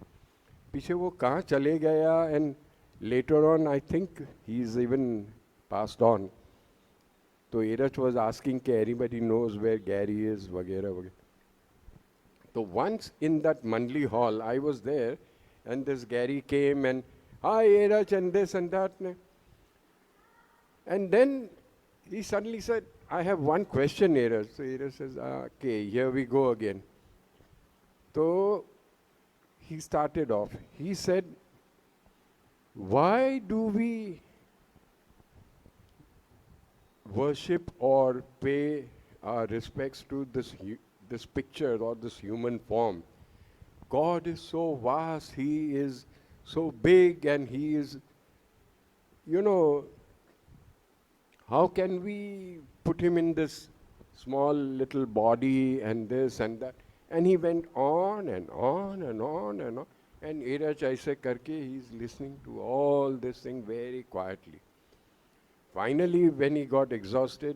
पीछे वो कहाँ चले गया, and later on I think he's even passed on. So Eruch was asking कि anybody knows where Gary is, वगैरह वगैरह. So once in that Mandali hall, I was there, and this Gary came and, hi Eruch, and this and that. And then he suddenly said, I have one question, Eruch. So Eruch says, okay, here we go again. So he started off. He said, why do we worship or pay our respects to this picture or this human form? God is so vast, He is so big, and He is, you know, how can we put Him in this small little body and this and that? And he went on and on and on and on. And Eruch aise karke, he's listening to all this thing very quietly. Finally, when he got exhausted,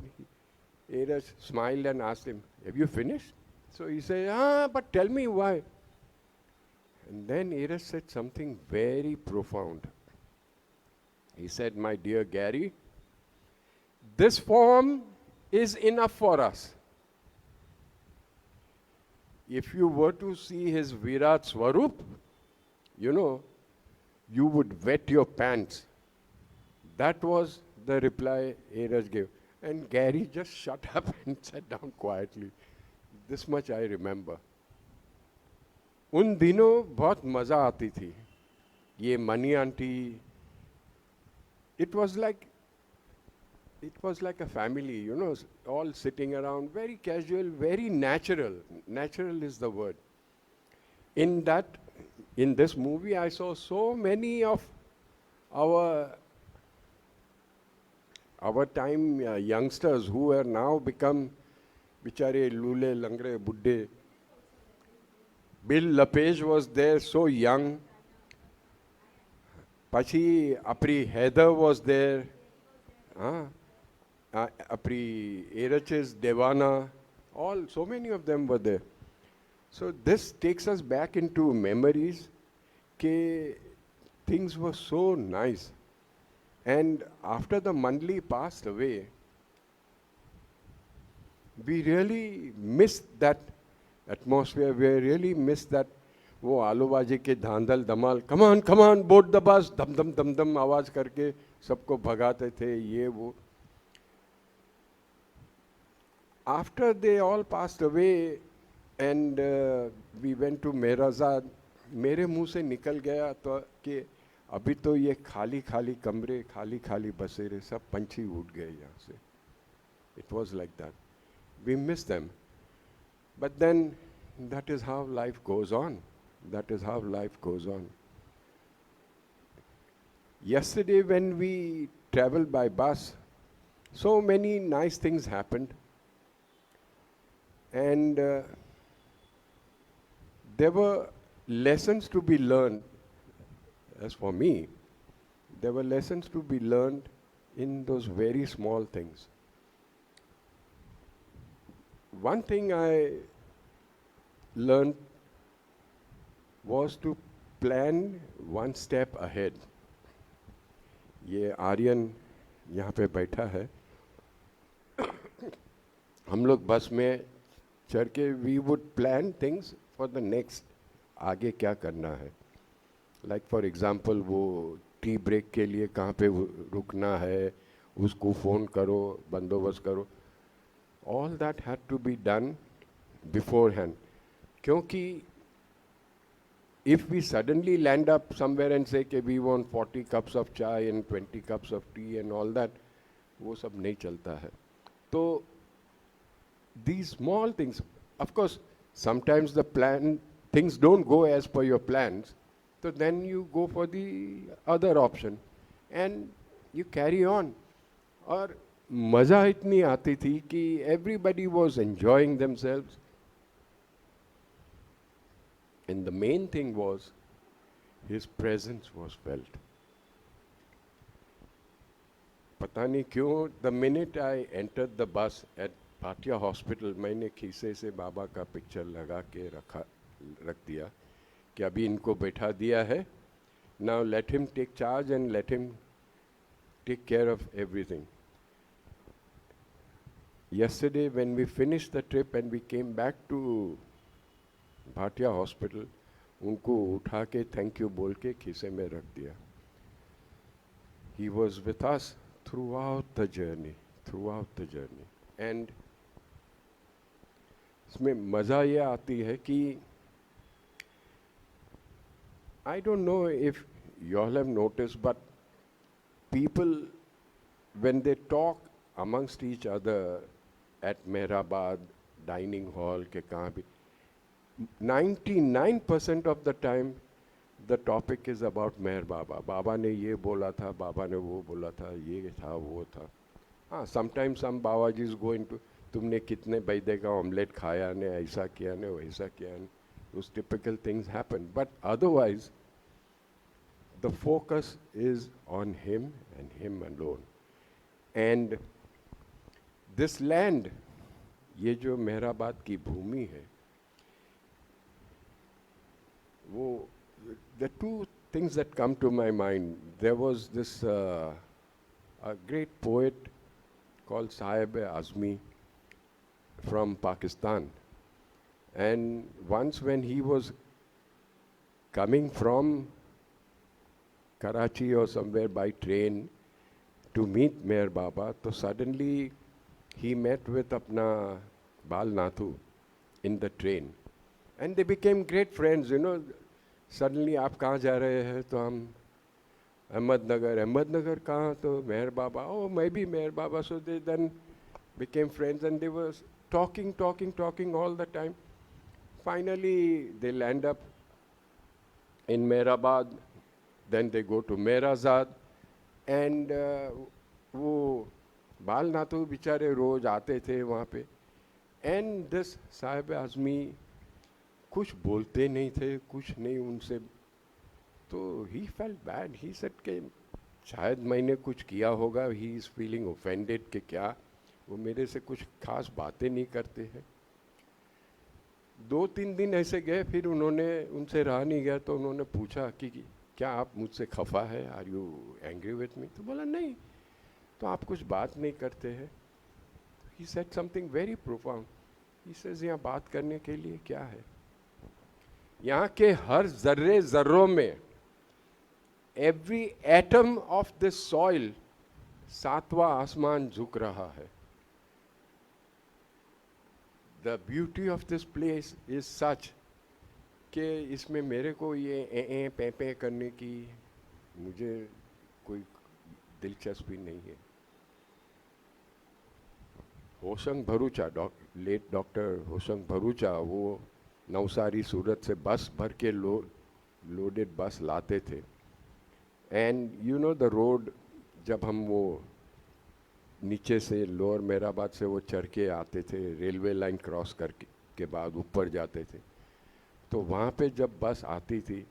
Eruch smiled and asked him, "Have you finished?" So he said, "But tell me why." And then Eruch said something very profound. He said, "My dear Gary, this form is enough for us. If you were to see his Virat Swarup, you know, you would wet your pants." That was the reply Eruch gave. And Gary just shut up and sat down quietly. This much I remember. उन दिनों बहुत मज़ा आती थी. ये money aunty, it was like a family, you know, all sitting around, very casual, very natural. Natural is the word. In this movie, I saw so many of our time youngsters who are now become bichare lule langre buddhe. Bill LePage was there, so young. Pachi Apri Heather was there. Apri Eruch's Devana. So many of them were there. So this takes us back into memories ke things were so nice. And after the Mandali passed away, we really missed that atmosphere. We really missed that वो आलूबाजी के धांधल धमाल, come on, board the bus, धम धम आवाज करके सबको भगाते थे ये वो. After they all passed away and we went to Mehrazad, मेरे मुंह से निकल गया तो कि अभी तो ये खाली खाली कमरे, खाली खाली बसेरे, सब पंछी उड़ गए यहाँ से. It was like that. We miss them. But then that is how life goes on. That is how life goes on. Yesterday when we traveled by bus, so many nice things happened. And there were lessons to be learned. As for me, there were lessons to be learned in those very small things. One thing I learned was to plan one step ahead. ये आर्यन यहाँ पे बैठा है. हम लोग बस में चढ़ के we would plan things for the next, आगे क्या करना है. Like for example, वो टी ब्रेक के लिए कहाँ पे रुकना है, उसको फ़ोन करो, बंदोबस्त करो. All that had to be done beforehand. क्योंकि if we suddenly land up somewhere and say कि we want 40 cups of chai and 20 cups of tea and all that, वो सब नहीं चलता है. तो these small things, of course, sometimes things don't go as per your plans, so then you go for the other option and you carry on. और मज़ा इतनी आती थी कि everybody was enjoying themselves. And the main thing was his presence was felt. पता नहीं क्यों, the minute I entered the bus at Bhatia Hospital, मैंने खीसे से बाबा का पिक्चर लगा के रख दिया कि अभी इनको बैठा दिया है. Now let him take charge and let him take care of everything. Yesterday when we finished the trip and we came back to Bhatia Hospital, उनको उठा के thank you बोल के खीसे में रख दिया. He was with us throughout the journey. And इसमें मज़ा ये आती है कि I don't know if you all have noticed, but people, when they talk amongst each other at Mehrabad dining hall के कहाँ भी, 99% of the time the topic is about Meher Baba. Baba ने ये बोला था, Baba ने वो बोला था, ये था, वो था. हाँ, sometimes some Babaji is going to, तुमने कितने बैदे का ऑमलेट खाया ने, ऐसा किया ने, वैसा किया ने. Those typical things happen. But otherwise, the focus is on him and him alone. And this land, ये जो मेहराबाद की भूमि है, वो, the two things that come to my mind, there was this a great poet called Sahib Azmi from Pakistan. And once when he was coming from Karachi or somewhere by train to meet Meher Baba, so suddenly he met with apna Bal Nathu in the train. And they became great friends, you know. Suddenly, आप कहाँ जा रहे हैं? तो हम अहमदनगर कहाँ? तो मेहर बाबा. Oh, maybe Meher Baba. So they then became friends and they were talking all the time. Finally, they land up in Mehrabad. Then they go to Mehrazad. And वो बाल नाथू बेचारे रोज आते थे वहाँ पे. And this Sahib Azmi कुछ बोलते नहीं थे, कुछ नहीं उनसे. तो he felt bad. He said कि शायद मैंने कुछ किया होगा. He is feeling offended कि क्या वो मेरे से कुछ खास बातें नहीं करते हैं. 2-3 दिन ऐसे गए, फिर उन्होंने, उनसे रहा नहीं गया, तो उन्होंने पूछा कि क्या आप मुझसे खफा है? Are you angry with me? तो बोला नहीं. तो आप कुछ बात नहीं करते हैं. He said something very profound. He says यहाँ बात करने के लिए क्या है? यहाँ के हर जर्रे जर्रों में, every atom of this soil, सातवां आसमान झुक रहा है. The beauty of this place is such कि इसमें मेरे को ये पे करने की मुझे कोई दिलचस्पी नहीं है. होशंग भरूचा, लेट डॉक्टर होशंग भरूचा, वो नवसारी सूरत से बस भर के लोडेड बस लाते थे. And you know the road, जब हम वो नीचे से लोअर मेहराबाद से वो चढ़ के आते थे, रेलवे लाइन क्रॉस करके के बाद ऊपर जाते थे, तो वहाँ पे जब बस आती थी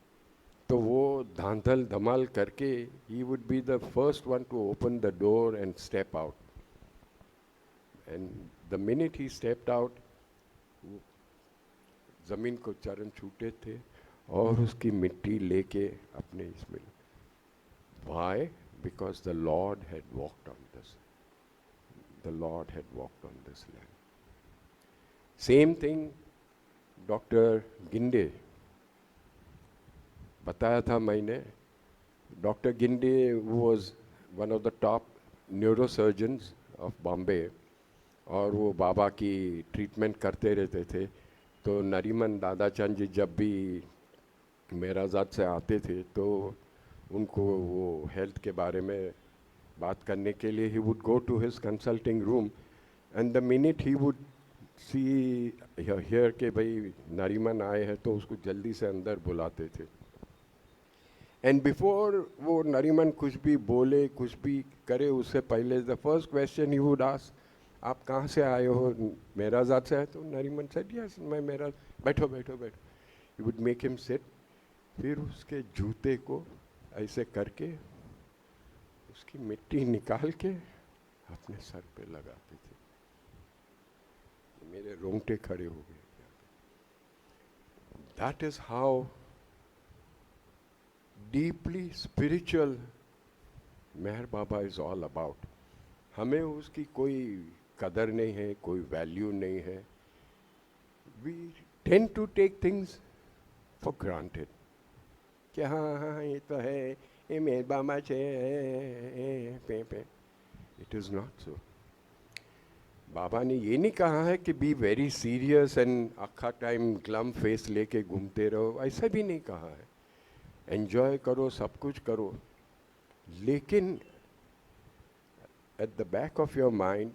तो वो धांधल धमाल करके he would be the first one two open the door and step out. And the minute he stepped out, ज़मीन को चरण छूटे थे और उसकी मिट्टी लेके अपने इसमें. Why? Because the Lord had walked on this. The Lord had walked on this land. Same thing, Dr. Ginde बताया था मैंने. Dr. Ginde was one of the top neurosurgeons of Bombay, और वो बाबा की ट्रीटमेंट करते रहते थे. तो नरीमन दादाचंद जी जब भी मेहराजाद से आते थे तो उनको वो हेल्थ के बारे में बात करने के लिए he would go to his consulting room. And the minute he would see here के भाई नरीमन आए हैं तो उसको जल्दी से अंदर बुलाते थे. एंड बिफोर वो नरीमन कुछ भी बोले, कुछ भी करे, उससे पहले the first question he would ask, आप कहाँ से आए हो? मेहराजाद से आए? तो नरीमन सेड यस मैं मेरा. बैठो बैठो बैठो. He would make him sit. फिर उसके जूते को ऐसे करके उसकी मिट्टी निकाल के अपने सर पे लगाते थे. मेरे रोंगटे खड़े हो गए. That is how deeply spiritual Meher Baba is all about. हमें उसकी कोई कदर नहीं है, कोई वैल्यू नहीं है. We tend to take things for granted कि हाँ हाँ ये तो है, ये मेरे बाबा पे पे. It is not so. Baba ने ये नहीं कहा है कि बी वेरी सीरियस एंड अखा टाइम ग्लम फेस लेके घूमते रहो, ऐसा भी नहीं कहा है. एंजॉय करो, सब कुछ करो, लेकिन at the back of your mind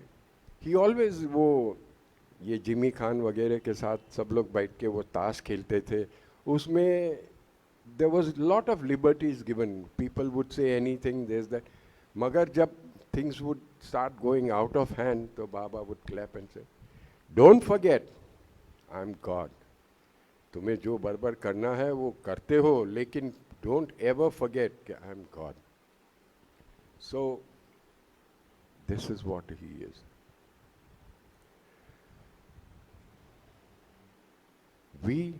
he always वो ये जिमी खान वगैरह के साथ सब लोग बैठ के वो ताश खेलते थे, उसमें there was lot of liberties given. People would say anything, there's that. मगर जब things would start going out of hand, तो बाबा would clap and say, don't forget, I'm God. तुम्हें जो बरबर करना है वो करते हो, लेकिन don't ever forget कि I'm God. So, this is what he is. We,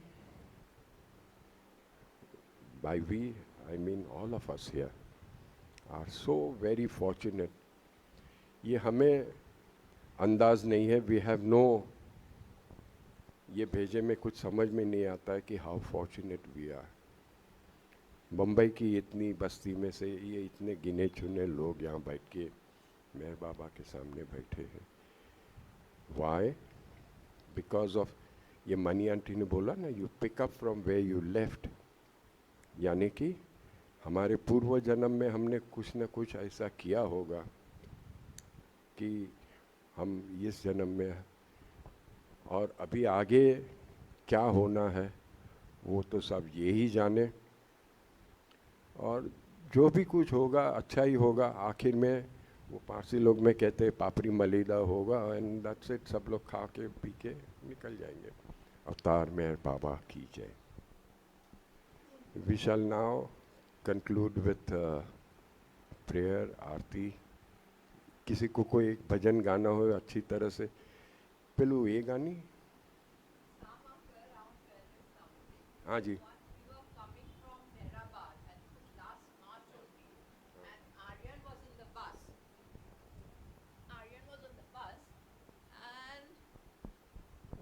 by we, I mean all of us here, are so very fortunate. ये हमें अंदाज नहीं है, we have no, ये भेजे में कुछ समझ में नहीं आता है कि how fortunate we are. Bombay की इतनी बस्ती में से ये इतने गिने चुने लोग यहाँ बैठ के मेहर बाबा के सामने बैठे हैं. Why? Because of, ये मनी आंटी ने बोला ना, you pick up from where you left. यानी कि हमारे पूर्व जन्म में हमने कुछ न कुछ ऐसा किया होगा कि हम इस जन्म में, और अभी आगे क्या होना है वो तो सब यही जाने, और जो भी कुछ होगा अच्छा ही होगा. आखिर में वो पारसी लोग में कहते हैं पापड़ी मलीदा होगा, एंड दैट्स इट. सब लोग खा के पी के निकल जाएंगे. अवतार मेहर बाबा की जय. We shall now conclude with prayer, आरती. किसी को कोई एक भजन गाना हो अच्छी तरह से, पेलू ये गानी. हाँ जी.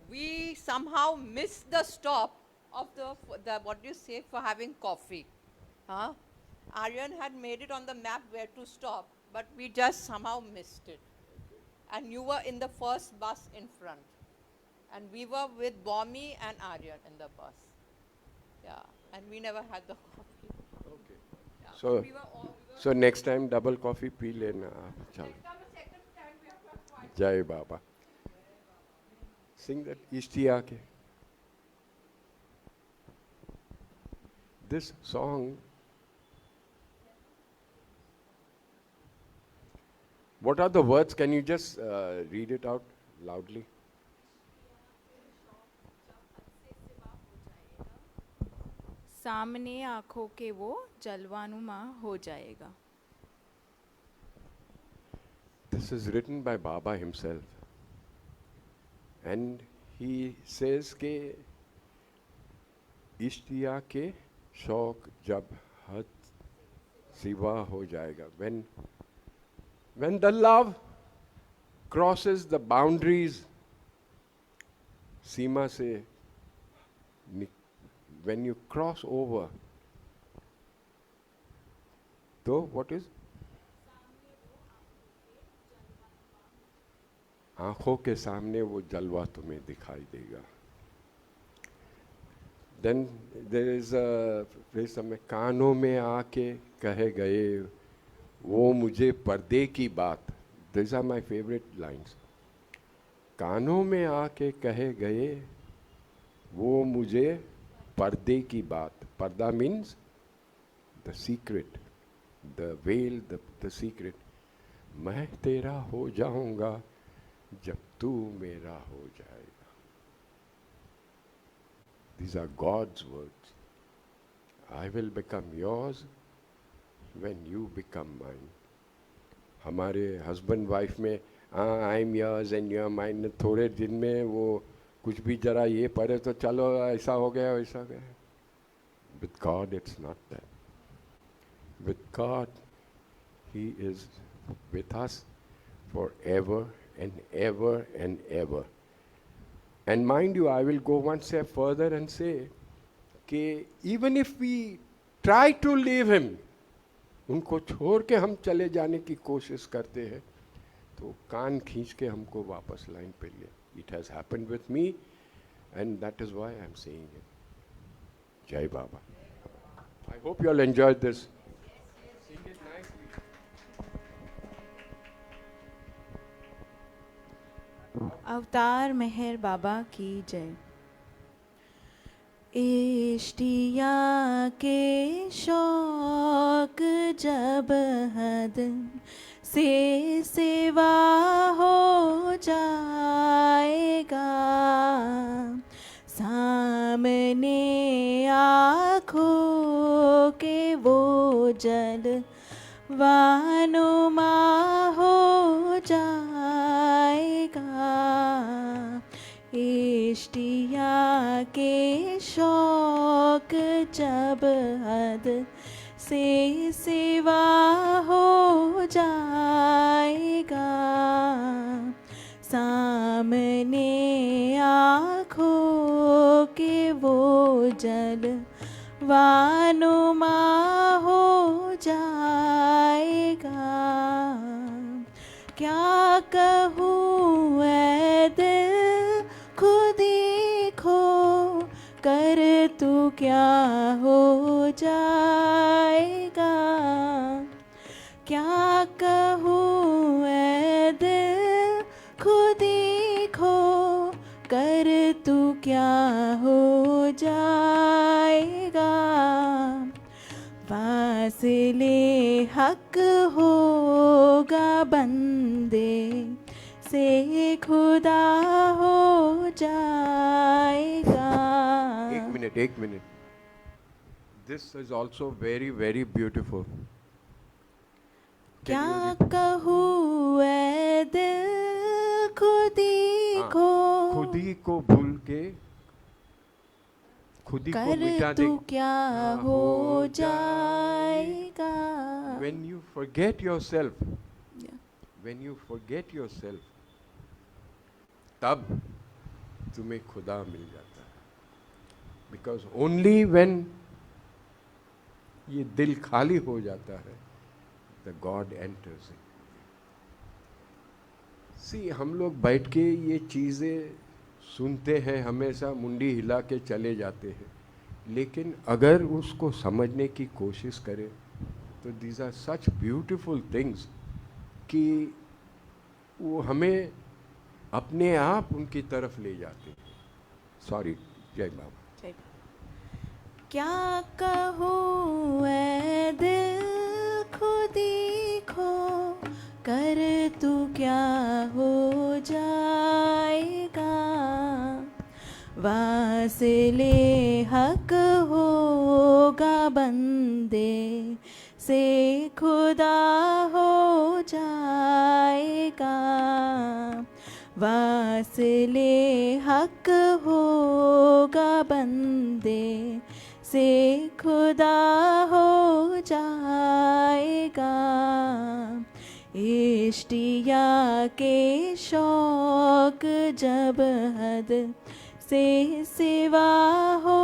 We somehow missed the stop of the what do you say, for having coffee. Huh? Aryan had made it on the map where to stop, but we just somehow missed it. And you were in the first bus in front. And we were with Bommy and Aryan in the bus. Yeah, and we never had the coffee. Okay. Yeah, So, we were so next time double coffee P लेना. चलो. जय बाबा. Sing that Ishtiya ke. This song, what are the words? Can you just read it out loudly? सामने आँखों के वो जलवानुमा हो जाएगा. This is written by Baba himself. And he says के इश्तिया के शौक जब हद सिवा हो जाएगा. When the love crosses the boundaries, सीमा से, when you cross over, तो what is? आँखों के सामने वो जलवा तुम्हें दिखाई देगा. Then there is a phrase में कानों में आके कहे गए वो मुझे पर्दे की बात. These are my favorite lines. कानों में आके कहे गए वो मुझे पर्दे की बात. पर्दा means the secret, the veil, the secret. मैं तेरा हो जाऊंगा जब तू मेरा हो जाएगा. These are God's words. I will become yours when you become mine. हमारे husband wife में I'm yours and you're mine, थोड़े दिन में वो कुछ भी जरा ये पढ़े तो चलो ऐसा हो गया वैसा हो गया. With God it's not that. With God, He is with us forever and ever and ever. And mind you, I will go one step further and say कि even if we try to leave him, उनको छोड़ के हम चले जाने की कोशिश करते हैं तो कान खींच के हमको वापस लाइन पे ले. It has happened with me and that is why I am saying it. Jai Baba. I hope you all enjoyed this. Sing it nicely. अवतार मेहर बाबा की जय। इष्टिया के शौक जब हद से सेवा हो जाएगा, सामने आँखों के वो जल वानुमा हो जाएगा। इष्टिया के शौक जब हद से सिवा हो जाएगा, सामने आँखों के वो जल वानुमा हो जाएगा। क्या कहूँ ऐ दिल खुद ही खो कर तू क्या हो जाएगा। क्या कहूँ ऐ दिल खुद ही खो कर तू क्या हो जाएगा। फासिले हक होगा बंदे से खुदा हो जाएगा। एक minute. This is also very, very beautiful. क्या कहूँ ऐ दिल खुद ही खो, खुद ही को भूल के खुद ही को मिटा दे, तू क्या हो जाएगा। When you forget yourself, when you forget yourself, तब तुम्हें खुदा मिल जाता है। Because only when ये दिल खाली हो जाता है, the God enters in. See, हम लोग बैठ के ये चीज़ें सुनते हैं, हमेशा मुंडी हिला के चले जाते हैं, लेकिन अगर उसको समझने की कोशिश करें तो these are such beautiful things कि वो हमें अपने आप उनकी तरफ ले जाते हैं। सॉरी, जय बाबा। क्या कहूँ ऐ दिल खुद ही खो कर तू क्या हो जाएगा। वासिले हक होगा बंदे से खुदा हो जाएगा। वासिले हक होगा बंदे से खुदा हो जाएगा। इष्टिया के शौक जब हद से सिवा हो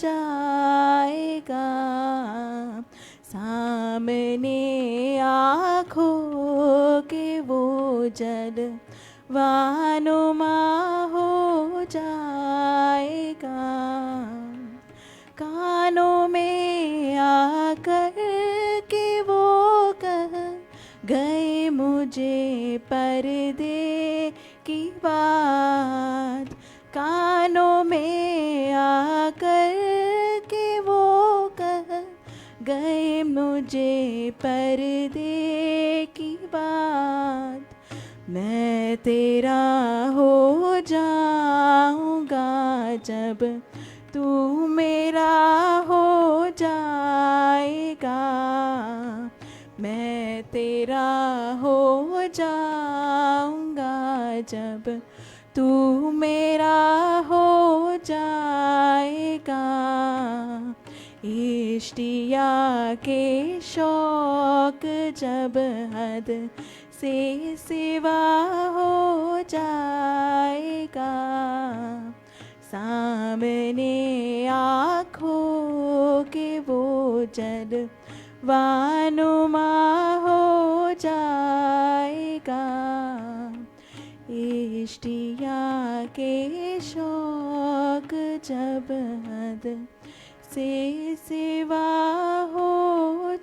जाएगा, सामने आँखों के वो जल वानुमा हो जाएगा। कानों में आकर के वो कह गए मुझे पर्दे की बात। कानों में आकर के वो कह गए मुझे पर्दे की बात। मैं तेरा हो जाऊंगा जब तू मेरा हो जाएगा। मैं तेरा हो जाऊंगा जब तू मेरा हो जाएगा। इष्टिया के शौक जब हद से सिवा हो जाएगा, सामने आँखों के वो जल वानुमा हो जाएगा। इष्टिया के शौक जब हद से सिवा हो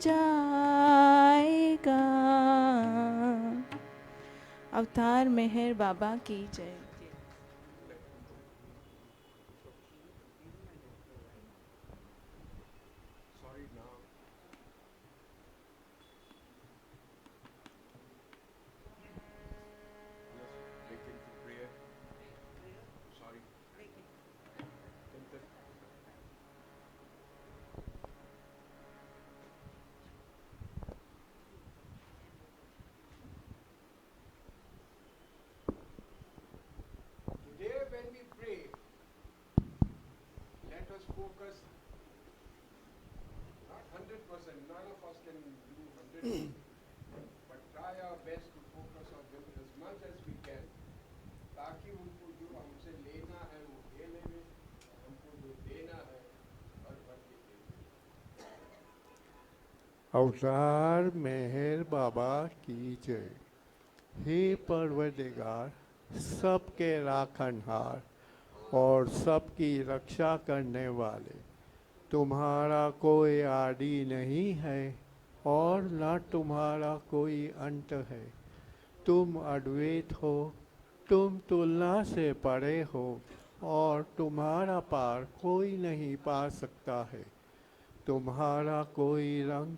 जाएगा। अवतार मेहर बाबा की जय। Sorry now. Yes, break into prayer. Sorry. Chintan. Today when we pray, let us focus not 100%, none of us can do 100%, but try our best to focus on them as much as we can, ताकि उनको जो हमसे लेना है वो दे लेंगे, हमको जो देना है भर भर के दे देंगे। अवतार मेहर बाबा की जय। हे परवरदिगार, सबके राखनहार और सबकी रक्षा करने वाले, तुम्हारा कोई आदि नहीं है और न तुम्हारा कोई अंत है। तुम अद्वैत हो, तुम तुलना से परे हो और तुम्हारा पार कोई नहीं पा सकता है। तुम्हारा कोई रंग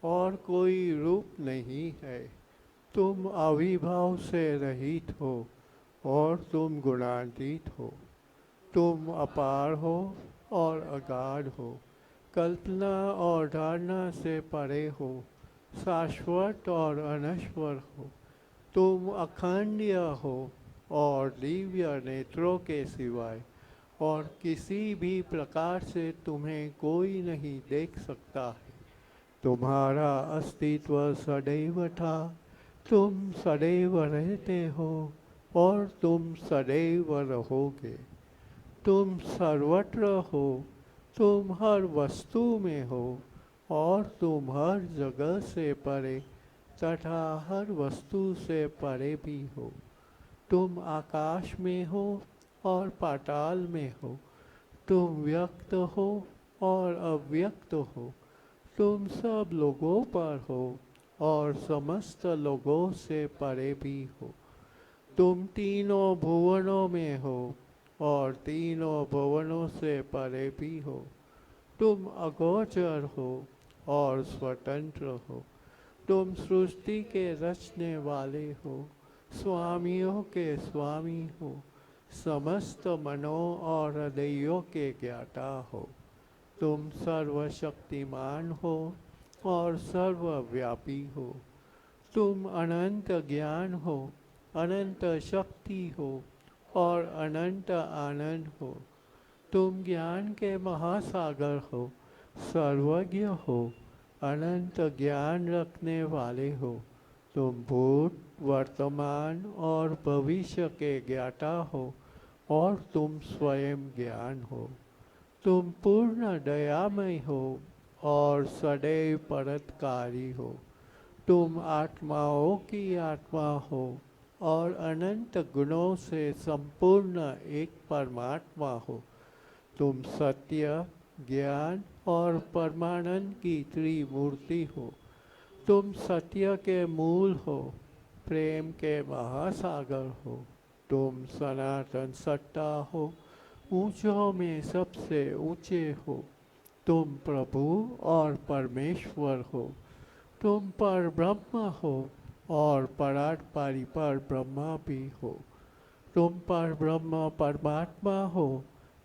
और कोई रूप नहीं है। तुम अविभाव से रहित हो और तुम गुणातीत हो। तुम अपार हो और अगाध हो, कल्पना और धारणा से परे हो, शाश्वत और अनश्वर हो। तुम अखंडीय हो और दिव्य नेत्रों के सिवाय और किसी भी प्रकार से तुम्हें कोई नहीं देख सकता है। तुम्हारा अस्तित्व सदैव था, तुम सदैव रहते हो और तुम सदैव रहोगे। तुम सर्वत्र हो, तुम हर वस्तु में हो और तुम हर जगह से परे तथा हर वस्तु से परे भी हो। तुम आकाश में हो और पाताल में हो। तुम व्यक्त हो और अव्यक्त हो। तुम सब लोगों पर हो और समस्त लोगों से परे भी हो। तुम तीनों भुवनों में हो और तीनों भुवनों से परे भी हो। तुम अगोचर हो और स्वतंत्र हो। तुम सृष्टि के रचने वाले हो, स्वामियों के स्वामी हो, समस्त मनों और हृदयों के ज्ञाता हो। तुम सर्वशक्तिमान हो और सर्वव्यापी हो। तुम अनंत ज्ञान हो, अनंत शक्ति हो और अनंत आनंद हो। तुम ज्ञान के महासागर हो, सर्वज्ञ हो, अनंत ज्ञान रखने वाले हो। तुम भूत, वर्तमान और भविष्य के ज्ञाता हो और तुम स्वयं ज्ञान हो। तुम पूर्ण दयामय हो और सदैव परोपकारी हो। तुम आत्माओं की आत्मा हो और अनंत गुणों से संपूर्ण एक परमात्मा हो। तुम सत्य, ज्ञान और परमानंद की त्रिमूर्ति हो। तुम सत्य के मूल हो, प्रेम के महासागर हो। तुम सनातन सत्ता हो, ऊंचों में सबसे ऊंचे हो। तुम प्रभु और परमेश्वर हो। तुम पर ब्रह्म हो और परात्परी पर ब्रह्मा भी हो। तुम पर ब्रह्म परमात्मा हो,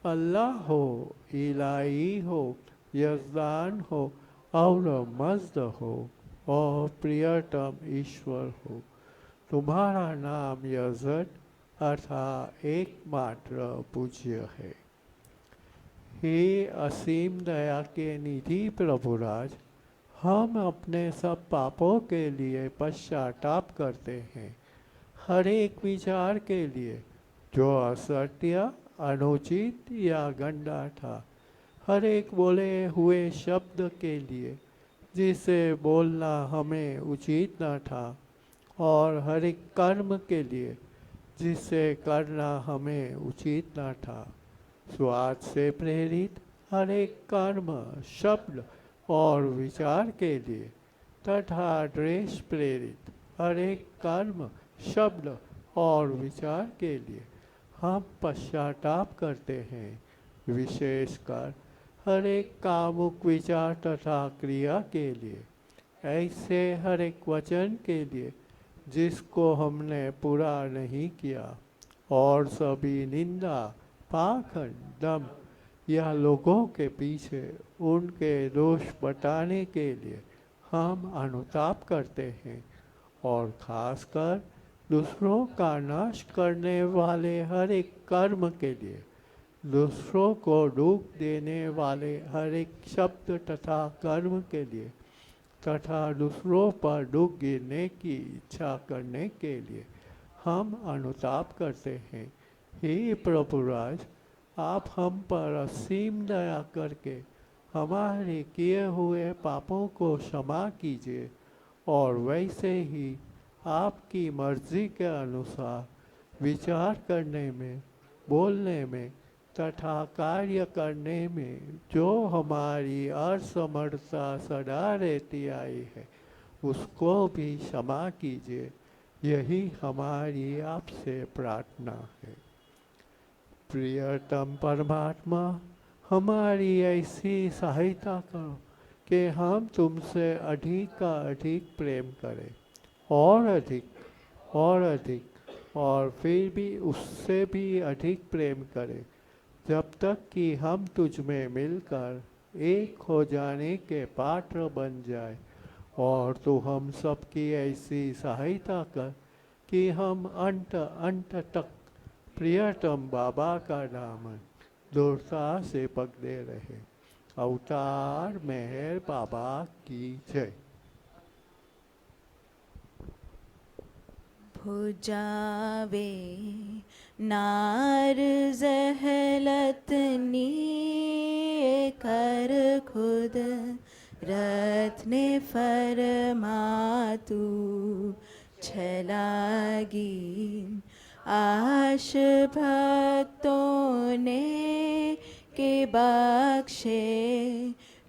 अल्लाह हो, इलाही हो, यजदान हो और मज़्द हो और प्रियतम ईश्वर हो। तुम्हारा नाम यजद अर्थात एकमात्र पूज्य है। हे असीम दया के निधि प्रभुराज, हम अपने सब पापों के लिए पश्चाताप करते हैं। हर एक विचार के लिए जो असत्य, अनुचित या गंदा था, हर एक बोले हुए शब्द के लिए जिसे बोलना हमें उचित न था, और हर एक कर्म के लिए जिसे करना हमें उचित न था। स्वार्थ से प्रेरित हर एक कर्म, शब्द और विचार के लिए तथा द्वेष प्रेरित हर एक कर्म, शब्द और विचार के लिए हम पश्चाताप करते हैं, विशेषकर हर एक कामुक विचार तथा क्रिया के लिए, ऐसे हर एक वचन के लिए जिसको हमने पूरा नहीं किया, और सभी निंदा, पाखंड, दम या लोगों के पीछे उनके दोष बताने के लिए हम अनुताप करते हैं, और खासकर दूसरों का नाश करने वाले हर एक कर्म के लिए, दूसरों को दुख देने वाले हर एक शब्द तथा कर्म के लिए, तथा दूसरों पर दुख गिरने की इच्छा करने के लिए हम अनुताप करते हैं। हे प्रभुराज, आप हम पर असीम दया करके हमारे किए हुए पापों को क्षमा कीजिए, और वैसे ही आपकी मर्जी के अनुसार विचार करने में, बोलने में तथा कार्य करने में जो हमारी असमर्थता सदा रहती आई है, उसको भी क्षमा कीजिए। यही हमारी आपसे प्रार्थना है। प्रियतम परमात्मा, हमारी ऐसी सहायता करो कि हम तुमसे अधिक का अधिक प्रेम करें, और अधिक और अधिक, और फिर भी उससे भी अधिक प्रेम करें, जब तक कि हम तुझ में मिलकर एक हो जाने के पात्र बन जाए। और तू हम सबकी ऐसी सहायता कर कि हम अंत अंत तक प्रियतम बाबा का दामन दूरता से पकड़े रहे। अवतार मेहर बाबा की जय। भुजावे नार जहलतनी कर खुद रथ ने फरमातू छलागी आश भक्तों ने के बख्शे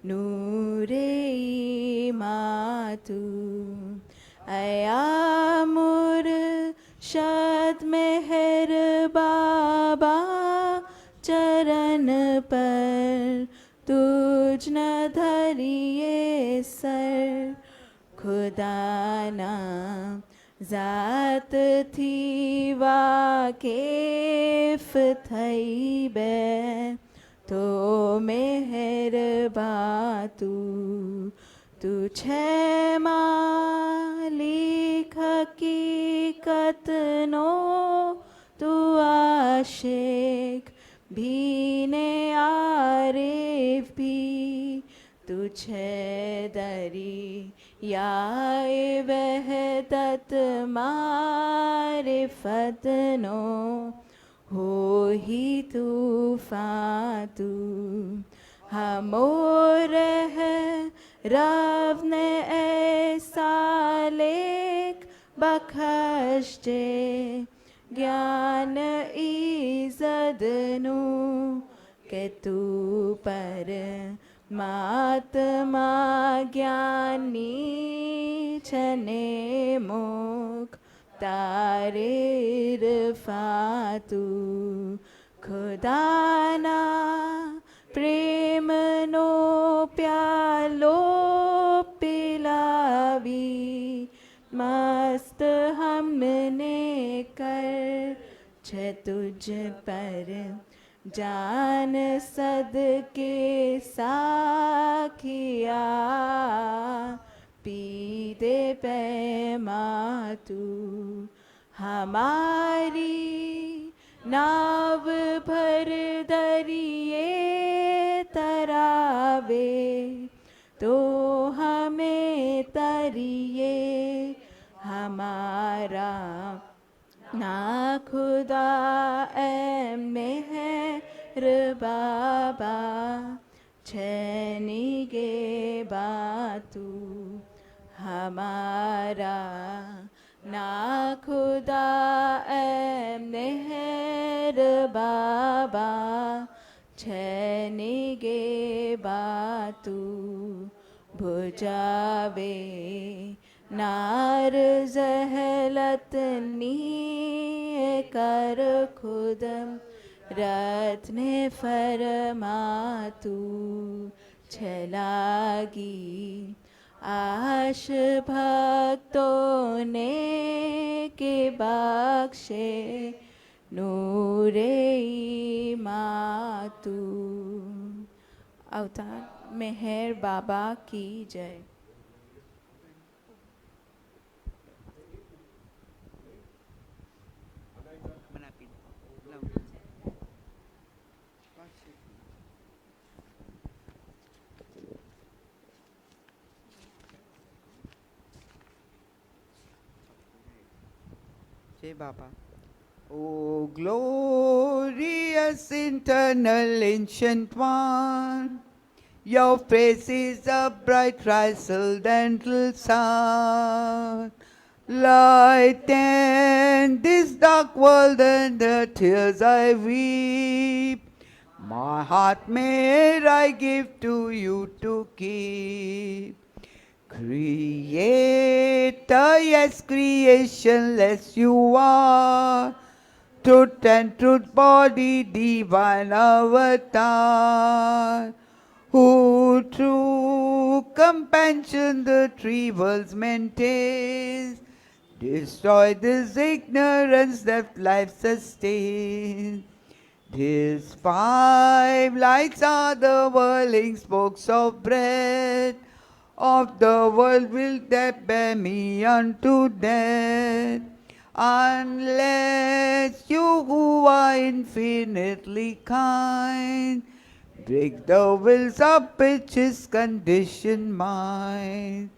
नूरे मातू अया मुर्शद मेहर बाबा चरण पर तुझ न धरिए सर खुदा ना जात थी वाकिफ थई बे तो मेहर बातू तू छे मालिक हकीकत नो तू आशिक भी ने आरिफ भी तुझे दरी याए वहदत मारिफत नो हो ही तूफान तू हमोर है रब ने ऐसा लेख बख्श दे ज्ञान इज़्ज़त नु के तू पर महात्मा ज्ञानी छने मुख तारे रफातू खुदाना प्रेम नो प्यालो पिलावी मस्त हमने कर छे तुझ पर जान सदके साखिया पी दे पैमातू हमारी नाव भर दरिए तरावे तो हमें तरिए हमारा ना खुदा ए मेहर बाबा छेनी गे बातू हमारा ना खुदा ए मेहर बाबा छेनी गे बातू भुजावे नार जहलत नी कर खुदम रथ ने फरमा तू छलागी आश भक्तों ने के बख्शे नूरे मातू। अवतार मेहर बाबा की जय। Jai Baba. O glorious eternal ancient one, your face is a bright transcendental sun. Lighten this dark world and the tears I weep. My heart may I give to you to keep. Creator, yes, creationless you are. Truth and truth body, divine avatar. Who through compassion the three worlds maintains. Destroy this ignorance that life sustains. These five lights are the whirling spokes of bread. Of the world will that bear me unto death. Unless you who are infinitely kind break the wills of which is conditioned mind.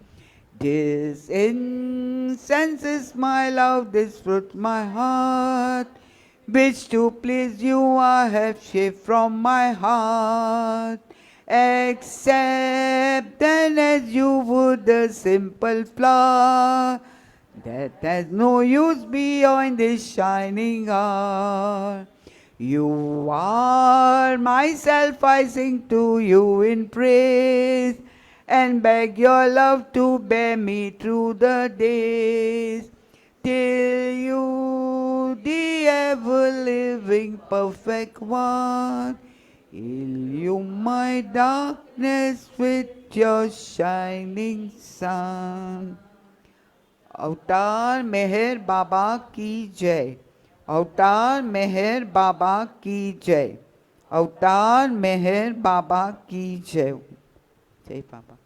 This incense is my love, this fruit my heart, which to please you I have shaped from my heart. Accept then as you would a simple flower that has no use beyond this shining hour. You are myself, I sing to you in praise, and beg your love to bear me through the days, till you, the ever-living perfect one, illume my darkness with your shining sun. अवतार मेहर बाबा की जय। अवतार मेहर बाबा की जय। अवतार मेहर बाबा की जय। जय बाबा।